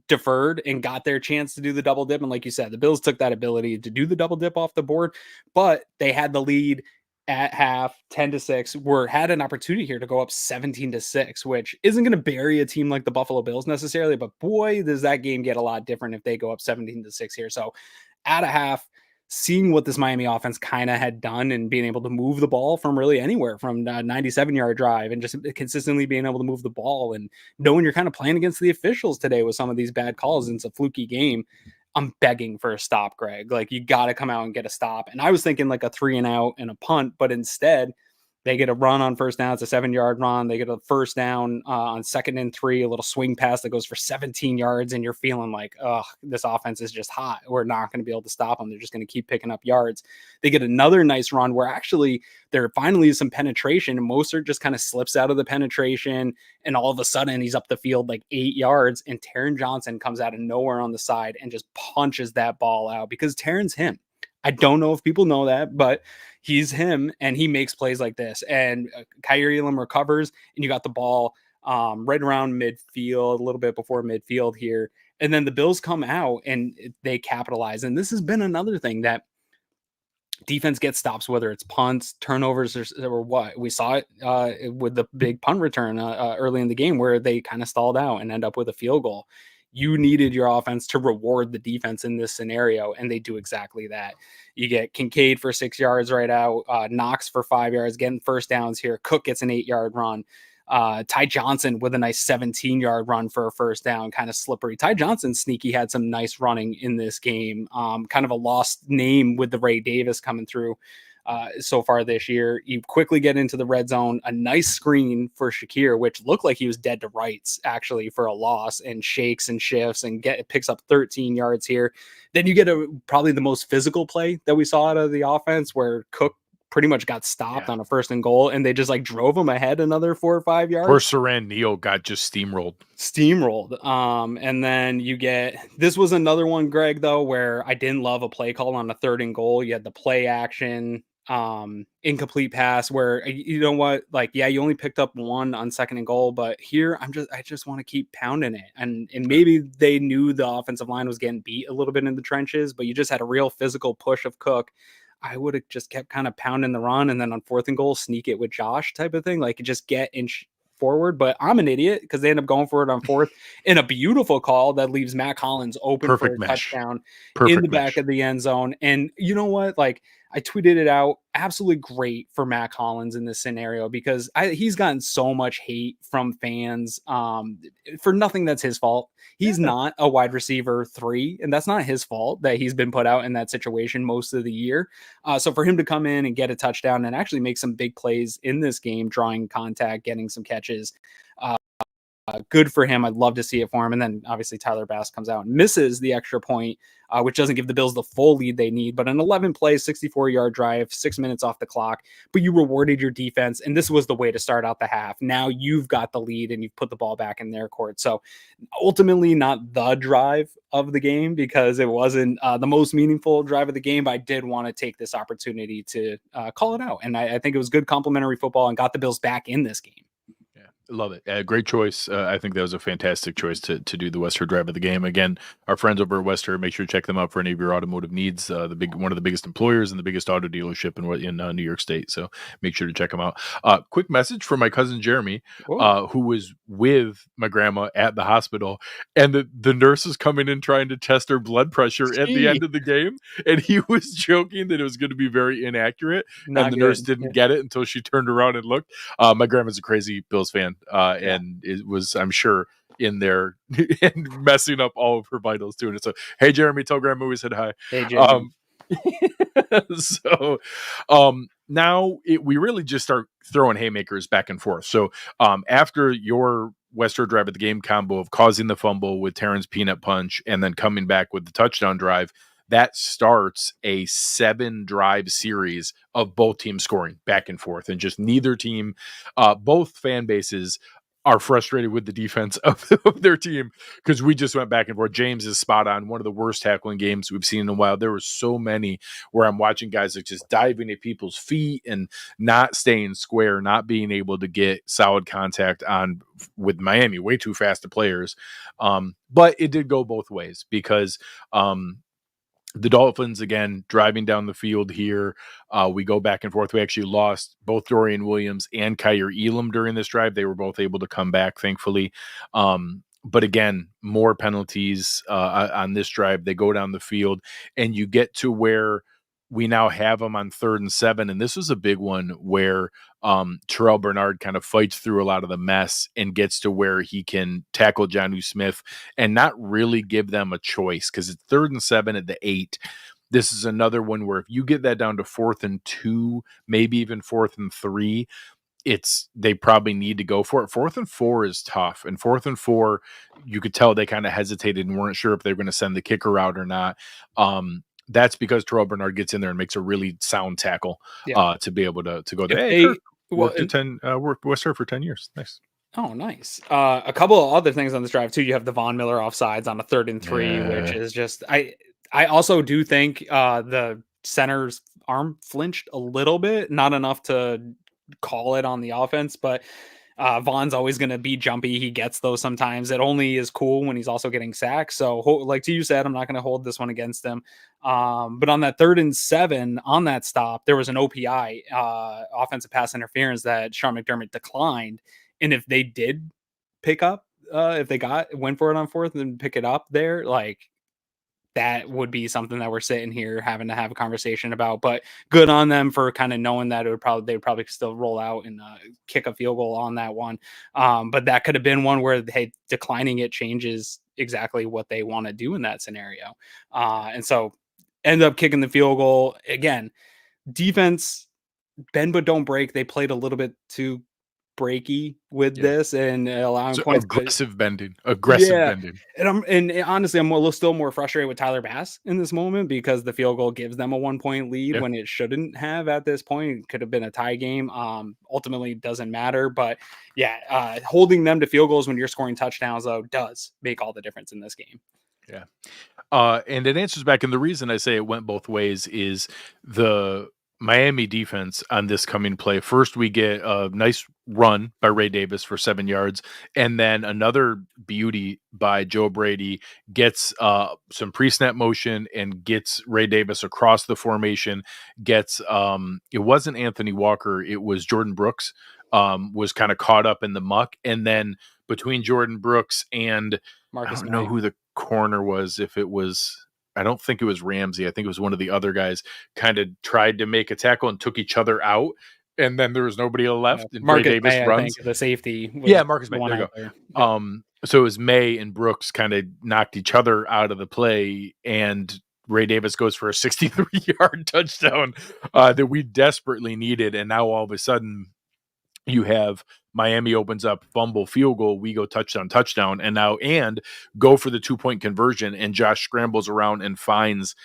deferred and got their chance to do the double dip. And like you said, the Bills took that ability to do the double dip off the board, but they had the lead at half 10-6, had an opportunity here to go up 17-6, which isn't going to bury a team like the Buffalo Bills necessarily, but boy, does that game get a lot different if they go up 17-6 here. So at a half, seeing what this Miami offense kind of had done and being able to move the ball from really anywhere from a 97-yard drive and just consistently being able to move the ball and knowing you're kind of playing against the officials today with some of these bad calls and it's a fluky game. I'm begging for a stop, Greg. Like, you got to come out and get a stop. And I was thinking like a 3-and-out and a punt, but instead They get a run on first down. It's a 7-yard run. They get a first down on 2nd and 3, a little swing pass that goes for 17 yards. And you're feeling like, oh, this offense is just hot. We're not going to be able to stop them. They're just going to keep picking up yards. They get another nice run where actually there finally is some penetration. And Mostert just kind of slips out of the penetration. And all of a sudden he's up the field like 8 yards. And Taron Johnson comes out of nowhere on the side and just punches that ball out because Taron's him. I don't know if people know that, but he's him, and he makes plays like this. And Kaiir Elam recovers, and you got the ball right around midfield, a little bit before midfield here. And then the Bills come out, and they capitalize. And this has been another thing that defense gets stops, whether it's punts, turnovers, or what. We saw it with the big punt return early in the game where they kind of stalled out and end up with a field goal. You needed your offense to reward the defense in this scenario, and they do exactly that. You get Kincaid for 6 yards right out, Knox for 5 yards, getting first downs here. Cook gets an 8-yard run. Ty Johnson with a nice 17-yard run for a first down, kind of slippery. Ty Johnson, sneaky, had some nice running in this game. Kind of a lost name with the Ray Davis coming through so far this year. You quickly get into the red zone, a nice screen for Shakir, which looked like he was dead to rights actually for a loss, and shakes and shifts and picks up 13 yards here. Then you get probably the most physical play that we saw out of the offense where Cook pretty much got stopped on a 1st and goal, and they just like drove him ahead another 4 or 5 yards. Poor Saran Neal got just steamrolled. And then you get, this was another one, Greg, though, where I didn't love a play call on a 3rd and goal. You had the play action, incomplete pass where, you know what, like, yeah, you only picked up 1 on 2nd and goal, but here I just want to keep pounding it. And maybe they knew the offensive line was getting beat a little bit in the trenches, but you just had a real physical push of Cook. I would have just kept kind of pounding the run, and then on 4th and goal, sneak it with Josh type of thing. Like, just get inch forward. But I'm an idiot because they end up going for it on 4th in a beautiful call that leaves Matt Collins open for a touchdown in the back of the end zone. And you know what? Like, I tweeted it out. Absolutely great for Matt Collins in this scenario because he's gotten so much hate from fans for nothing that's his fault. He's not a wide receiver 3, and that's not his fault that he's been put out in that situation most of the year. So for him to come in and get a touchdown and actually make some big plays in this game, drawing contact, getting some catches, good for him. I'd love to see it for him. And then obviously Tyler Bass comes out and misses the extra point, which doesn't give the Bills the full lead they need, but an 11-play, 64-yard drive, 6 minutes off the clock, but you rewarded your defense. And this was the way to start out the half. Now you've got the lead and you've put the ball back in their court. So ultimately not the drive of the game because it wasn't the most meaningful drive of the game, but I did want to take this opportunity to call it out. And I think it was good complimentary football and got the Bills back in this game. Love it. Great choice. I think that was a fantastic choice to do the Western drive of the game. Again, our friends over at Western, make sure to check them out for any of your automotive needs. One of the biggest employers and the biggest auto dealership in New York State. So make sure to check them out. Quick message from my cousin Jeremy, who was with my grandma at the hospital, and the nurse is coming in trying to test her blood pressure at the end of the game, and he was joking that it was going to be very inaccurate, and the nurse didn't get it until she turned around and looked. My grandma's a crazy Bills fan. And it was, I'm sure, in there and messing up all of her vitals too. And so, hey, Jeremy, tell grandma we said hi. Hey, Jeremy. So now we really just start throwing haymakers back and forth. So after your Western drive at the game combo of causing the fumble with Taron's peanut punch and then coming back with the touchdown drive, that starts a 7-drive series of both teams scoring back and forth, and just neither team, both fan bases are frustrated with the defense of their team because we just went back and forth. James is spot on. One of the worst tackling games we've seen in a while. There were so many where I'm watching guys like just diving at people's feet and not staying square, not being able to get solid contact on with Miami, way too fast to players. But it did go both ways because the Dolphins, again, driving down the field here. We go back and forth. We actually lost both Dorian Williams and Kaiir Elam during this drive. They were both able to come back, thankfully. But again, more penalties on this drive. They go down the field, and you get to where we now have them on 3rd and 7. And this was a big one where Terrell Bernard kind of fights through a lot of the mess and gets to where he can tackle Jonnu Smith and not really give them a choice because it's 3rd and 7 at the 8. this is another one where if you get that down to 4th and 2, maybe even 4th and 3, they probably need to go for it. 4th and 4 is tough, and 4th and 4, you could tell they kind of hesitated and weren't sure if they were going to send the kicker out or not. That's because Terrell Bernard gets in there and makes a really sound tackle to be able to go there. If Hey, they- Kirk worked worked Western for 10 years. Nice. Oh, nice. A couple of other things on this drive too. You have the Von Miller offsides on a 3rd and 3, which is just I also do think the center's arm flinched a little bit, not enough to call it on the offense, but Von's always going to be jumpy. He gets those sometimes. It only is cool when he's also getting sacked. So, like you said, I'm not going to hold this one against him. But on that 3rd and 7 on that stop, there was an OPI, offensive pass interference, that Sean McDermott declined. And if they did pick up, if they went for it on 4th and pick it up there, like, that would be something that we're sitting here having to have a conversation about. But good on them for kind of knowing that they would probably still roll out and kick a field goal on that one. But that could have been one where, hey, declining it changes exactly what they want to do in that scenario. And so end up kicking the field goal again. Defense, bend but don't break. They played a little bit too breaky with this and allowing points. Aggressive bending. And honestly, I'm still more frustrated with Tyler Bass in this moment because the field goal gives them a 1-point lead when it shouldn't have at this point. It could have been a tie game. Ultimately doesn't matter, but holding them to field goals when you're scoring touchdowns though does make all the difference in this game. Yeah. And it answers back. And the reason I say it went both ways is the Miami defense on this coming play. First, we get a nice run by Ray Davis for 7 yards, and then another beauty by Joe Brady gets some pre-snap motion and gets Ray Davis across the formation. Gets it wasn't Anthony Walker, it was Jordan Brooks. Was kind of caught up in the muck, and then between Jordan Brooks and Marcus I don't know who the corner was. If it was, I don't think it was Ramsey. I think it was one of the other guys. Kind of tried to make a tackle and took each other out, and then there was nobody left. And Marcus Ray Davis May, runs. I think, the safety. Marcus May. There you go. So it was May and Brooks kind of knocked each other out of the play, and Ray Davis goes for a 63-yard touchdown that we desperately needed, and now all of a sudden you have Miami opens up, fumble, field goal, we go touchdown, and go for the 2-point conversion, and Josh scrambles around and finds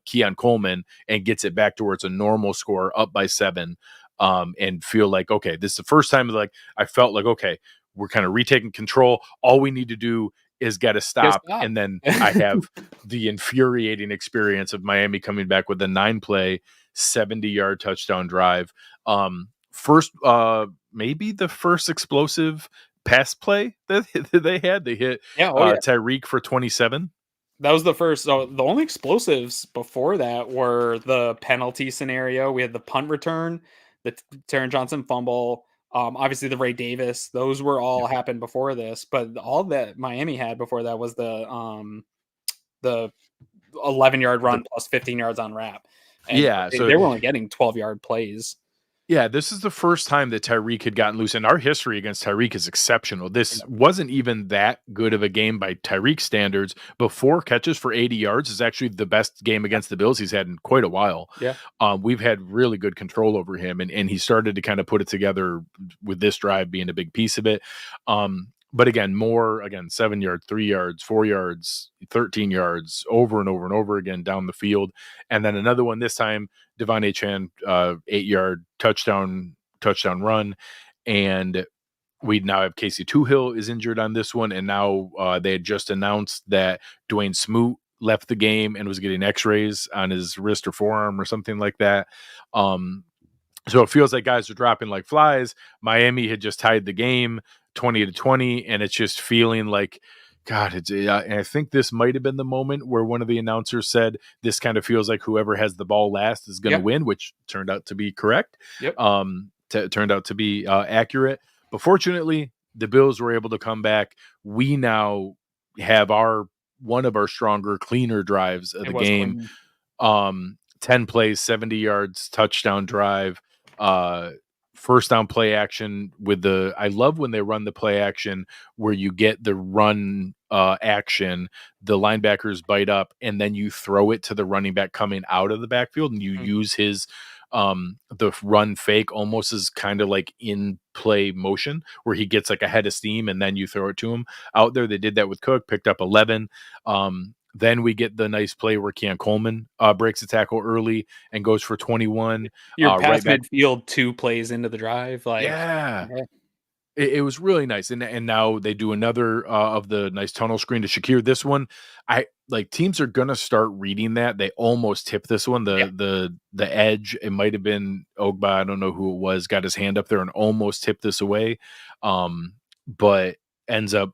Keon Coleman and gets it back towards a normal score, up by 7, and feel like, okay, this is the first time like I felt like, okay, we're kind of retaking control. All we need to do is get a stop. And then I have the infuriating experience of Miami coming back with a 9-play, 70-yard touchdown drive. First, maybe the first explosive pass play that they had. They hit Tyreek for 27. That was the first. So the only explosives before that were the penalty scenario. We had the punt return, the Taron Johnson fumble, obviously the Ray Davis. Those were all happened before this, but all that Miami had before that was the 11-yard run plus 15 yards on wrap. And so they were only getting 12-yard plays. Yeah, this is the first time that Tyreek had gotten loose, and our history against Tyreek is exceptional. This wasn't even that good of a game by Tyreek standards, but 4 catches for 80 yards is actually the best game against the Bills he's had in quite a while. We've had really good control over him, and he started to kind of put it together with this drive being a big piece of it. But again, 7 yards, 3 yards, 4 yards, 13 yards, over and over and over again down the field. And then another one this time, Devon Achane, 8-yard touchdown run. And we now have Casey Toohill is injured on this one. And now they had just announced that Dwayne Smoot left the game and was getting x-rays on his wrist or forearm or something like that. So it feels like guys are dropping like flies. Miami had just tied the game 20-20, and it's just feeling like, God, and I think this might have been the moment where one of the announcers said, this kind of feels like whoever has the ball last is going to win, which turned out to be correct. Turned out to be accurate. But fortunately, the Bills were able to come back. We now have one of our stronger, cleaner drives of the game. Quinn. 10 plays, 70 yards, touchdown drive. first down play action with I love when they run the play action where you get the run action, the linebackers bite up, and then you throw it to the running back coming out of the backfield, and you use his the run fake almost as kind of like in play motion where he gets like a head of steam and then you throw it to him out there. They did that with Cook, picked up 11. Then we get the nice play where Keon Coleman breaks a tackle early and goes for 21. You're past right back. midfield 2 plays into the drive. Like, Yeah. It was really nice. And now they do another of the nice tunnel screen to Shakir. This one, I like teams are gonna start reading that. They almost tipped this one. The edge, it might have been Ogba, I don't know who it was, got his hand up there and almost tipped this away. But ends up,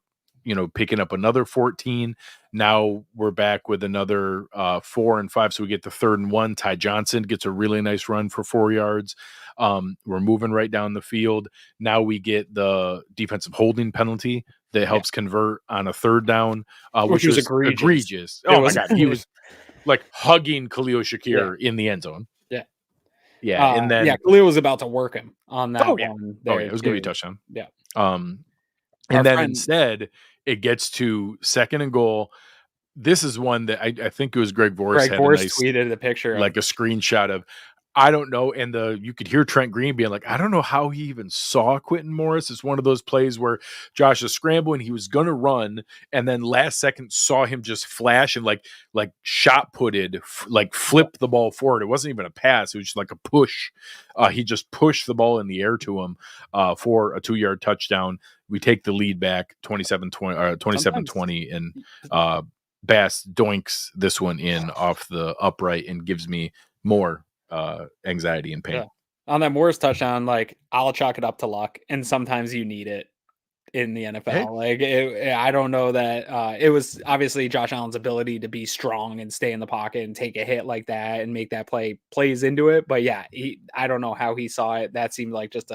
picking up another 14. Now we're back with another 4 and 5. So we get the 3rd and 1. Ty Johnson gets a really nice run for 4 yards. We're moving right down the field. Now we get the defensive holding penalty that helps convert on a 3rd down, which was egregious. Oh my God. He was like hugging Khalil Shakir in the end zone. Yeah. And then Khalil was about to work him on that one. It was going to be a touchdown. Yeah. And then instead it gets to 2nd and goal. This is one that I think it was Greg Vorst had a nice tweeted a picture, like a screenshot of. I don't know. And you could hear Trent Green being like, I don't know how he even saw Quentin Morris. It's one of those plays where Josh is scrambling. He was going to run. And then last second saw him just flash and like shot putted, like flip the ball forward. It wasn't even a pass. It was just like a push. He just pushed the ball in the air to him for a 2-yard touchdown. We take the lead back 27-20 and Bass doinks this one in off the upright and gives me more anxiety and pain. Yeah. On that Morris touchdown, like I'll chalk it up to luck, and sometimes you need it in the NFL. Hey. I don't know that it was obviously Josh Allen's ability to be strong and stay in the pocket and take a hit like that and make that plays into it. But yeah, I don't know how he saw it. That seemed like just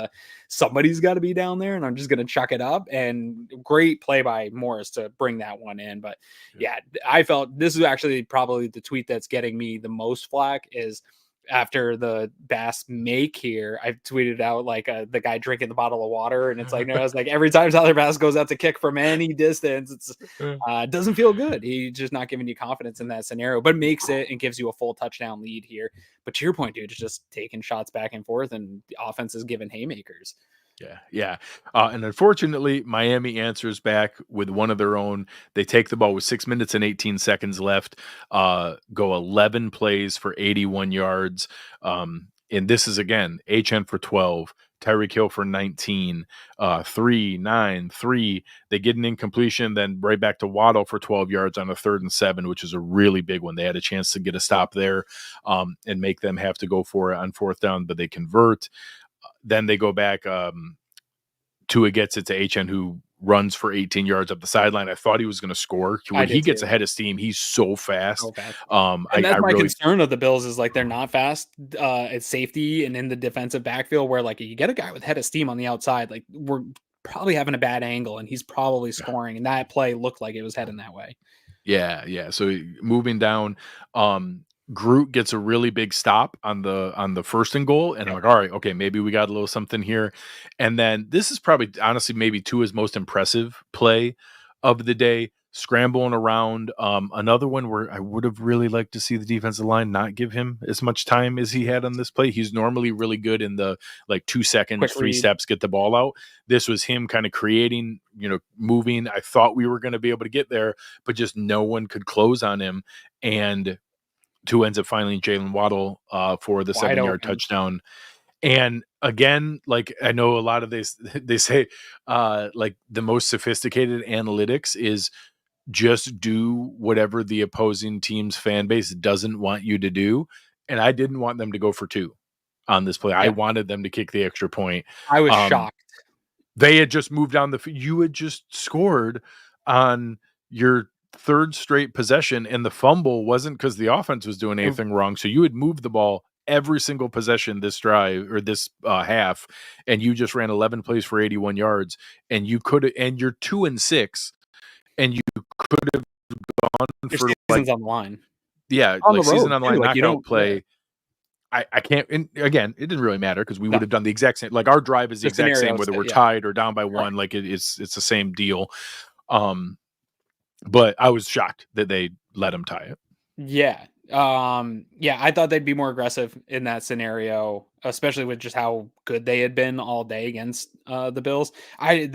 somebody's got to be down there, and I'm just gonna chuck it up. And great play by Morris to bring that one in. But yeah, I felt this is actually probably the tweet that's getting me the most flack is. After the Bass make here, I've tweeted out like the guy drinking the bottle of water, and it's like, I was like, every time Tyler Bass goes out to kick from any distance, it's doesn't feel good. He's just not giving you confidence in that scenario, but makes it and gives you a full touchdown lead here. But to your point, dude, it's just taking shots back and forth, and the offense is giving haymakers. Yeah. And unfortunately, Miami answers back with one of their own. They take the ball with 6 minutes and 18 seconds left, go 11 plays for 81 yards. And this is, again, HN for 12, Tyreek Hill for 19, 3, 9, 3. They get an incompletion, then right back to Waddle for 12 yards on a 3rd and 7, which is a really big one. They had a chance to get a stop there and make them have to go for it on 4th down, but they convert. Then they go back. Tua gets it to HN, who runs for 18 yards up the sideline. I thought he was going to score. When he gets ahead of steam, he's so fast. And that's my concern of the Bills is like they're not fast at safety and in the defensive backfield where like you get a guy with head of steam on the outside, like we're probably having a bad angle and he's probably scoring. And that play looked like it was heading that way. Yeah. So moving down, Groot gets a really big stop on the 1st and goal, and I'm like, all right, okay, maybe we got a little something here. And then this is probably honestly maybe Tua's most impressive play of the day, scrambling around. Another one where I would have really liked to see the defensive line not give him as much time as he had on this play. He's normally really good in the like 2 seconds, 3 steps, get the ball out. This was him kind of creating, moving. I thought we were going to be able to get there, but just no one could close on him. And Tua ends up finding Jalen Waddle for the 7-yard touchdown. And again, like I know a lot of this, they say like the most sophisticated analytics is just do whatever the opposing team's fan base doesn't want you to do. And I didn't want them to go for 2 on this play. Yeah. I wanted them to kick the extra point. I was shocked. They had just moved down you had just scored on your 3rd straight possession, and the fumble wasn't because the offense was doing anything wrong. So you had moved the ball every single possession this drive or this half, and you just ran 11 plays for 81 yards, and you could, and you're 2-6, and you could have gone your for season's on the line. Yeah, on like the road, season on the line, knockout play. I can't. And again, it didn't really matter because we would have done the exact same. Like our drive is the exact same whether we're tied or down by one. Like it's the same deal. But I was shocked that they let him tie it. Yeah. Yeah, I thought they'd be more aggressive in that scenario, especially with just how good they had been all day against the Bills. I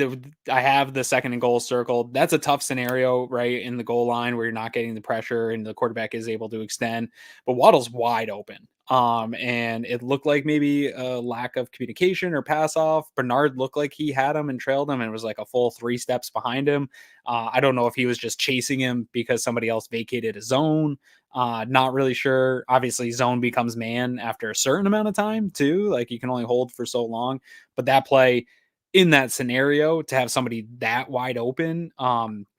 have the second and goal circled. That's a tough scenario, right? In the goal line where you're not getting the pressure and the quarterback is able to extend, but Waddle's wide open. And it looked like maybe a lack of communication or pass off. Bernard looked like he had him and trailed him and was like a full 3 steps behind him. I don't know if he was just chasing him because somebody else vacated his zone. Not really sure. Obviously, zone becomes man after a certain amount of time too. Like you can only hold for so long. But that play in that scenario to have somebody that wide open,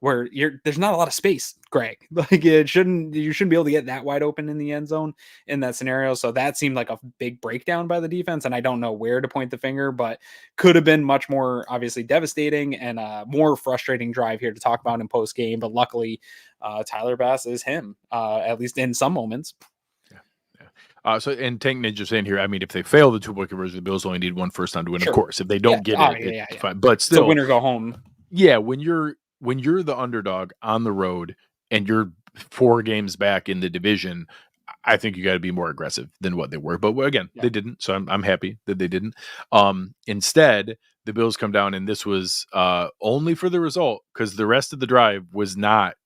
where there's not a lot of space, Greg. Like you shouldn't be able to get that wide open in the end zone in that scenario. So that seemed like a big breakdown by the defense. And I don't know where to point the finger, but could have been much more obviously devastating and a more frustrating drive here to talk about in post game. But luckily, Tyler Bass is him, at least in some moments. So and Tank Ninja saying here, I mean, if they fail the 2-point conversion, the Bills only need one first down to win. Sure. Of course, if they don't get it, it's fine. But still, it's a win or go home. Yeah, when you're the underdog on the road and you're 4 games back in the division, I think you got to be more aggressive than what they were. But again, they didn't, so I'm happy that they didn't. Instead, the Bills come down, and this was only for the result because the rest of the drive was not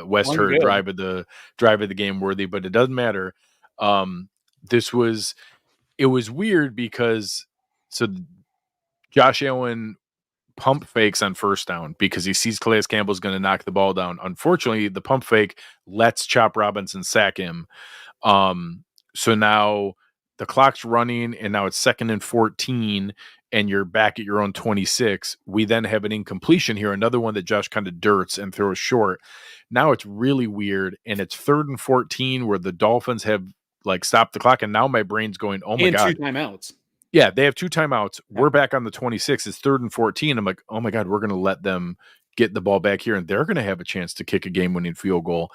West Hurd drive of the game worthy. But it doesn't matter. It was weird because Josh Allen pump fakes on first down because he sees Calais Campbell's going to knock the ball down. Unfortunately, the pump fake lets Chop Robinson sack him. So now the clock's running and now it's 2nd and 14 and you're back at your own 26. We then have an incompletion here. Another one that Josh kind of dirts and throws short. Now it's really weird. And it's 3rd and 14 where the Dolphins have like stopped the clock. And now my brain's going, oh my God. 2 timeouts. Yeah, they have 2 timeouts. Yeah. We're back on the 26. It's 3rd and 14. I'm like, oh my God, we're going to let them get the ball back here, and they're going to have a chance to kick a game-winning field goal.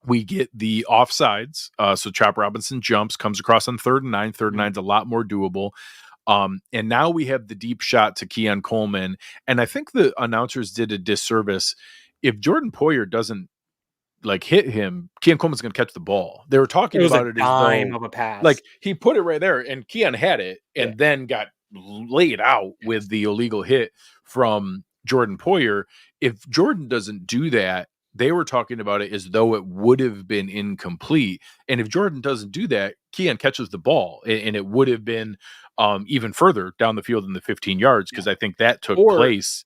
We get the offsides. So Chop Robinson jumps, comes across on 3rd and 9. 3rd and 9's a lot more doable. And now we have the deep shot to Keon Coleman. And I think the announcers did a disservice. If Jordan Poyer doesn't hit him, Keon Coleman's going to catch the ball. They were talking about it as though of a pass. Like he put it right there, and Keon had it, and then got laid out with the illegal hit from Jordan Poyer. If Jordan doesn't do that, they were talking about it as though it would have been incomplete. And if Jordan doesn't do that, Keon catches the ball, and it would have been even further down the field than the 15 yards because I think that took place.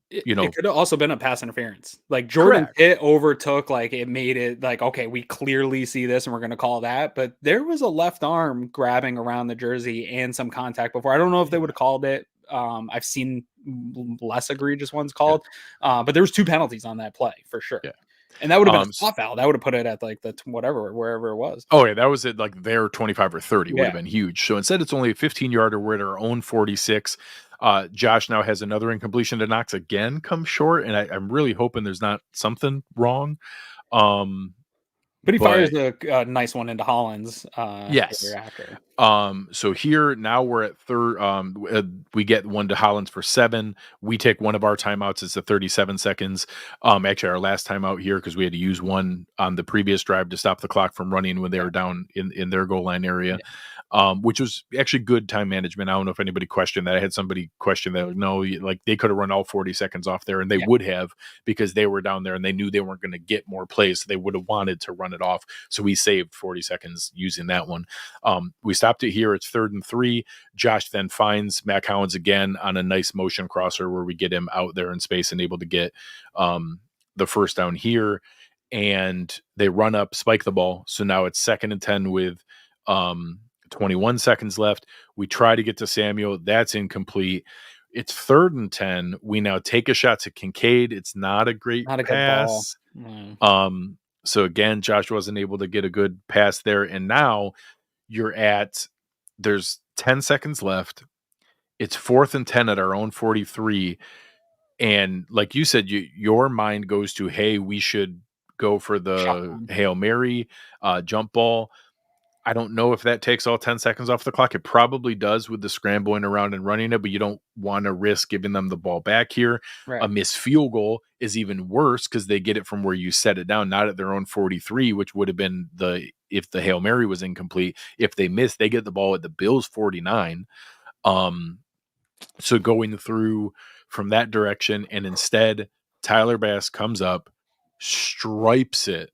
It could have also been a pass interference. Like Jordan hit overtook, like it made it like, okay, we clearly see this and we're going to call that. But there was a left arm grabbing around the jersey and some contact before. I don't know if they would have called it. I've seen less egregious ones called, but there was 2 penalties on that play for sure. Yeah. And that would have been a spot foul. That would have put it at like the wherever it was. Oh yeah, that was it. Like their 25 or 30 would have been huge. So instead, it's only a 15-yarder. We're at our own 46. Josh now has another incompletion to Knox again, come short, and I'm really hoping there's not something wrong. But he fires a nice one into Hollins. Yes. After. So here now we're at 3rd. We get one to Hollins for 7. We take one of our timeouts. It's the 37 seconds. Actually, our last timeout here because we had to use one on the previous drive to stop the clock from running when they were down in their goal line area. Which was actually good time management. I don't know if anybody questioned that. I had somebody question that. No, like they could have run all 40 seconds off there, and they would have because they were down there and they knew they weren't going to get more plays. So they would have wanted to run it off. So we saved 40 seconds using that one. We stopped it here. It's 3rd and 3. Josh then finds Mac Howens again on a nice motion crosser where we get him out there in space and able to get the first down here. And they run up, spike the ball. So now it's 2nd and 10 with 21 seconds left. We try to get to Samuel. That's incomplete. It's 3rd and 10. We now take a shot to Kincaid. It's not a great pass. Good ball. So again, Josh wasn't able to get a good pass there. And now there's 10 seconds left. It's 4th and 10 at our own 43. And like you said, your mind goes to, hey, we should go for the Hail Mary jump ball. I don't know if that takes all 10 seconds off the clock. It probably does with the scrambling around and running it, but you don't want to risk giving them the ball back here. Right. A missed field goal is even worse because they get it from where you set it down, not at their own 43, which would have been if the Hail Mary was incomplete. If they miss, they get the ball at the Bills 49. So going through from that direction, and instead Tyler Bass comes up, stripes it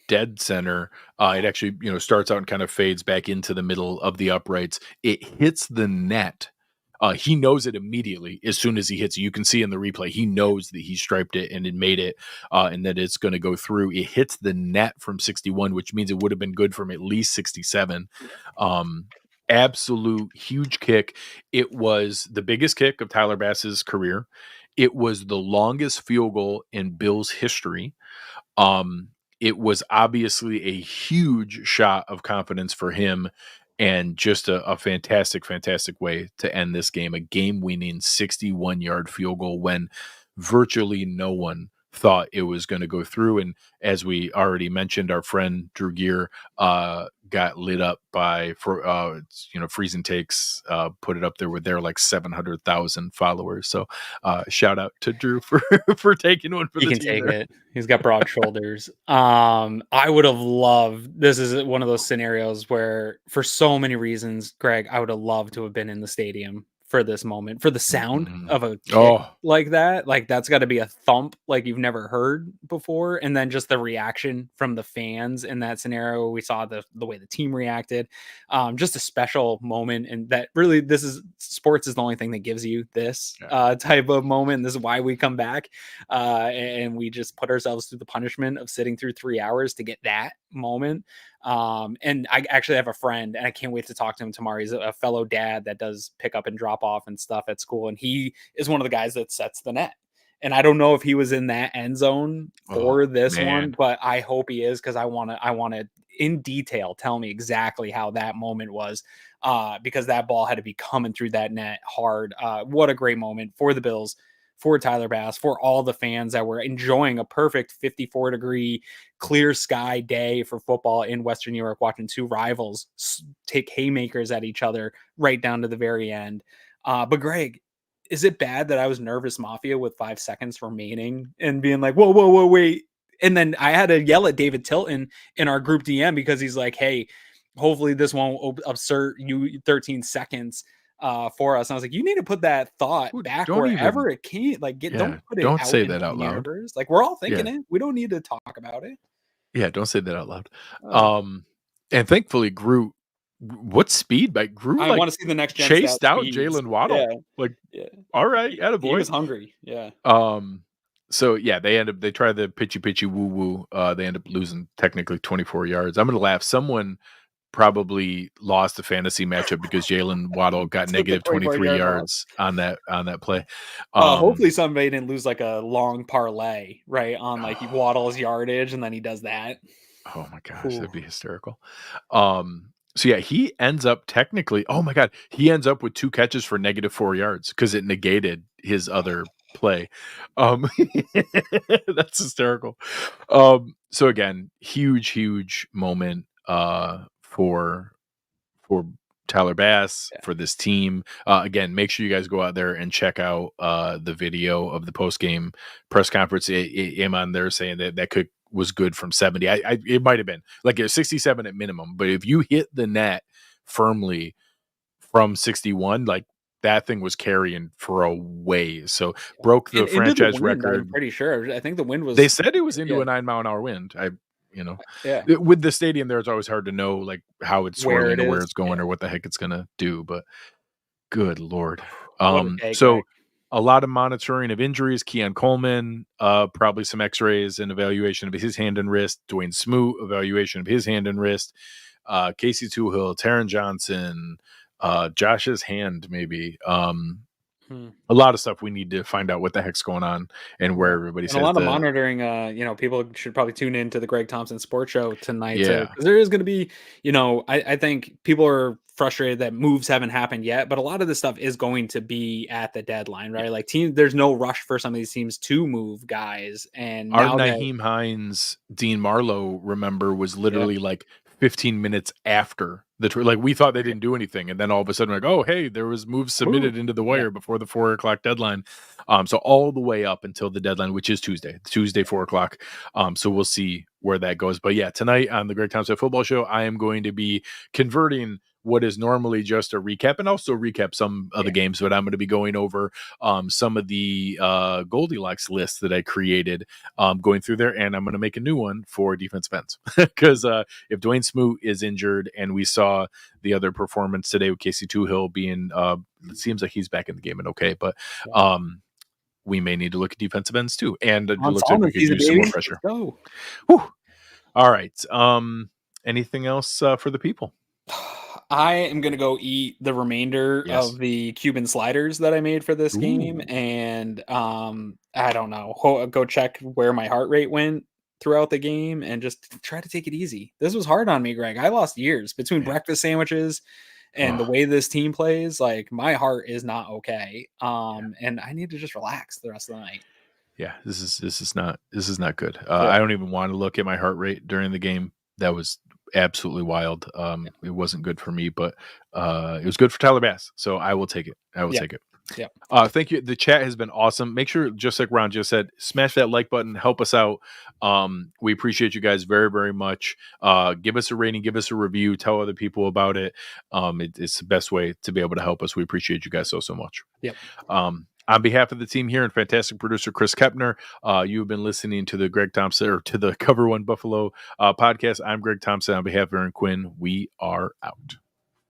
dead center. It actually, starts out and kind of fades back into the middle of the uprights. It hits the net. He knows it immediately as soon as he hits it. You can see in the replay, he knows that he striped it and it made it, and that it's going to go through. It hits the net from 61, which means it would have been good from at least 67. Absolute huge kick. It was the biggest kick of Tyler Bass's career. It was the longest field goal in Bills history. It was obviously a huge shot of confidence for him, and just a fantastic, fantastic way to end this game. A game-winning 61-yard field goal when virtually no one thought it was going to go through. And as we already mentioned, our friend Drew Gear got lit up by Freezing Takes, put it up there with their like 700,000 followers. So shout out to Drew for taking one for he the can team take there. it. He's got broad shoulders. I would have loved, this is one of those scenarios where for so many reasons, Greg, I would have loved to have been in the stadium for this moment, for the sound of a kick like that. Like that's got to be a thump like you've never heard before. And then just the reaction from the fans in that scenario. We saw the way the team reacted. Just a special moment. And that really, sports is the only thing that gives you this type of moment. This is why we come back and we just put ourselves through the punishment of sitting through 3 hours to get that moment. And I actually have a friend, and I can't wait to talk to him tomorrow. He's a fellow dad that does pick up and drop off and stuff at school, and he is one of the guys that sets the net. And I don't know if he was in that end zone for this one, but I hope he is, because I want to in detail tell me exactly how that moment was, because that ball had to be coming through that net hard. What a great moment for the Bills, for Tyler Bass, for all the fans that were enjoying a perfect 54-degree clear sky day for football in Western New York, watching two rivals take haymakers at each other right down to the very end. But Greg, is it bad that I was nervous mafia with 5 seconds remaining and being like, whoa, wait. And then I had to yell at David Tilton in our group DM because he's like, hey, hopefully this won't absurd you 13 seconds for us. And I was like, you need to put that thought back wherever it can. Like, don't put it don't out say in that out loud. universe. Like, we're all thinking it. We don't need to talk about it. Yeah, don't say that out loud. And thankfully, Groot. What speed by Groot? I want to see the next gen chased out Jalen Waddle. All right, attaboy. He was hungry. Yeah. So yeah, they try the pitchy woo woo. They end up losing technically 24 yards. I'm gonna laugh. Someone probably lost a fantasy matchup because Jalen Waddle got negative 23 yards on that play. Hopefully somebody didn't lose like a long parlay, right, on like Waddle's yardage, and then he does that. Oh my gosh, that'd be hysterical. So yeah, he ends up technically, oh my God, he ends up with 2 catches for negative 4 yards because it negated his other play. That's hysterical. So again, huge moment for Tyler Bass, for this team. Again, make sure you guys go out there and check out the video of the post-game press conference. I'm on there saying that kick was good from 70. It might have been like a 67 at minimum, but if you hit the net firmly from 61, like that thing was carrying for a ways. So broke the franchise record. I'm pretty sure. I think the wind was. They said it was into a 9-mile-an-hour wind. With the stadium there, it's always hard to know like how it's swirling or where it's going or what the heck it's gonna do. But good Lord. So a lot of monitoring of injuries. Keon Coleman, probably some x-rays and evaluation of his hand and wrist. Dwayne Smoot, evaluation of his hand and wrist. Casey Tuhill, Taron Johnson, Josh's hand, maybe. A lot of stuff we need to find out what the heck's going on and where everybody's a lot of monitoring. People should probably tune in to the Greg Thompson Sports Show tonight. Because there is going to be, I think people are frustrated that moves haven't happened yet, but a lot of this stuff is going to be at the deadline, right? Like there's no rush for some of these teams to move guys. And our Nyheim Hines, Dean Marlowe, remember, was literally like 15 minutes after like we thought they didn't do anything, and then all of a sudden like, oh hey, there was moves submitted into the wire before the 4 o'clock deadline. So all the way up until the deadline, which is Tuesday 4 o'clock. So we'll see where that goes. But yeah, tonight on the Greg Tompsett Football Show, I am going to be converting what is normally just a recap and also recap some of the games, but I'm going to be going over some of the Goldilocks lists that I created, going through there, and I'm going to make a new one for defensive ends because if Dwayne Smoot is injured, and we saw the other performance today with Casey Toohill being, it seems like he's back in the game and okay, but we may need to look at defensive ends too, and it looks like we could use some more pressure. Let's go. Whew. All right. Anything else for the people? I am going to go eat the remainder of the Cuban sliders that I made for this game. And I don't know, go check where my heart rate went throughout the game and just try to take it easy. This was hard on me, Greg. I lost years between breakfast sandwiches and the way this team plays. Like, my heart is not okay. And I need to just relax the rest of the night. Yeah, this is not good. I don't even want to look at my heart rate during the game. That was absolutely wild. It wasn't good for me, but it was good for Tyler Bass. So I will take it. Take it. Yeah. Thank you. The chat has been awesome. Make sure, just like Ron just said, smash that like button. Help us out. We appreciate you guys very, very much. Give us a rating. Give us a review. Tell other people about it. It's the best way to be able to help us. We appreciate you guys so much. Yep. On behalf of the team here and fantastic producer Chris Kepner, you have been listening to the Greg Tompsett, or to the Cover One Buffalo podcast. I'm Greg Tompsett. On behalf of Aaron Quinn, we are out.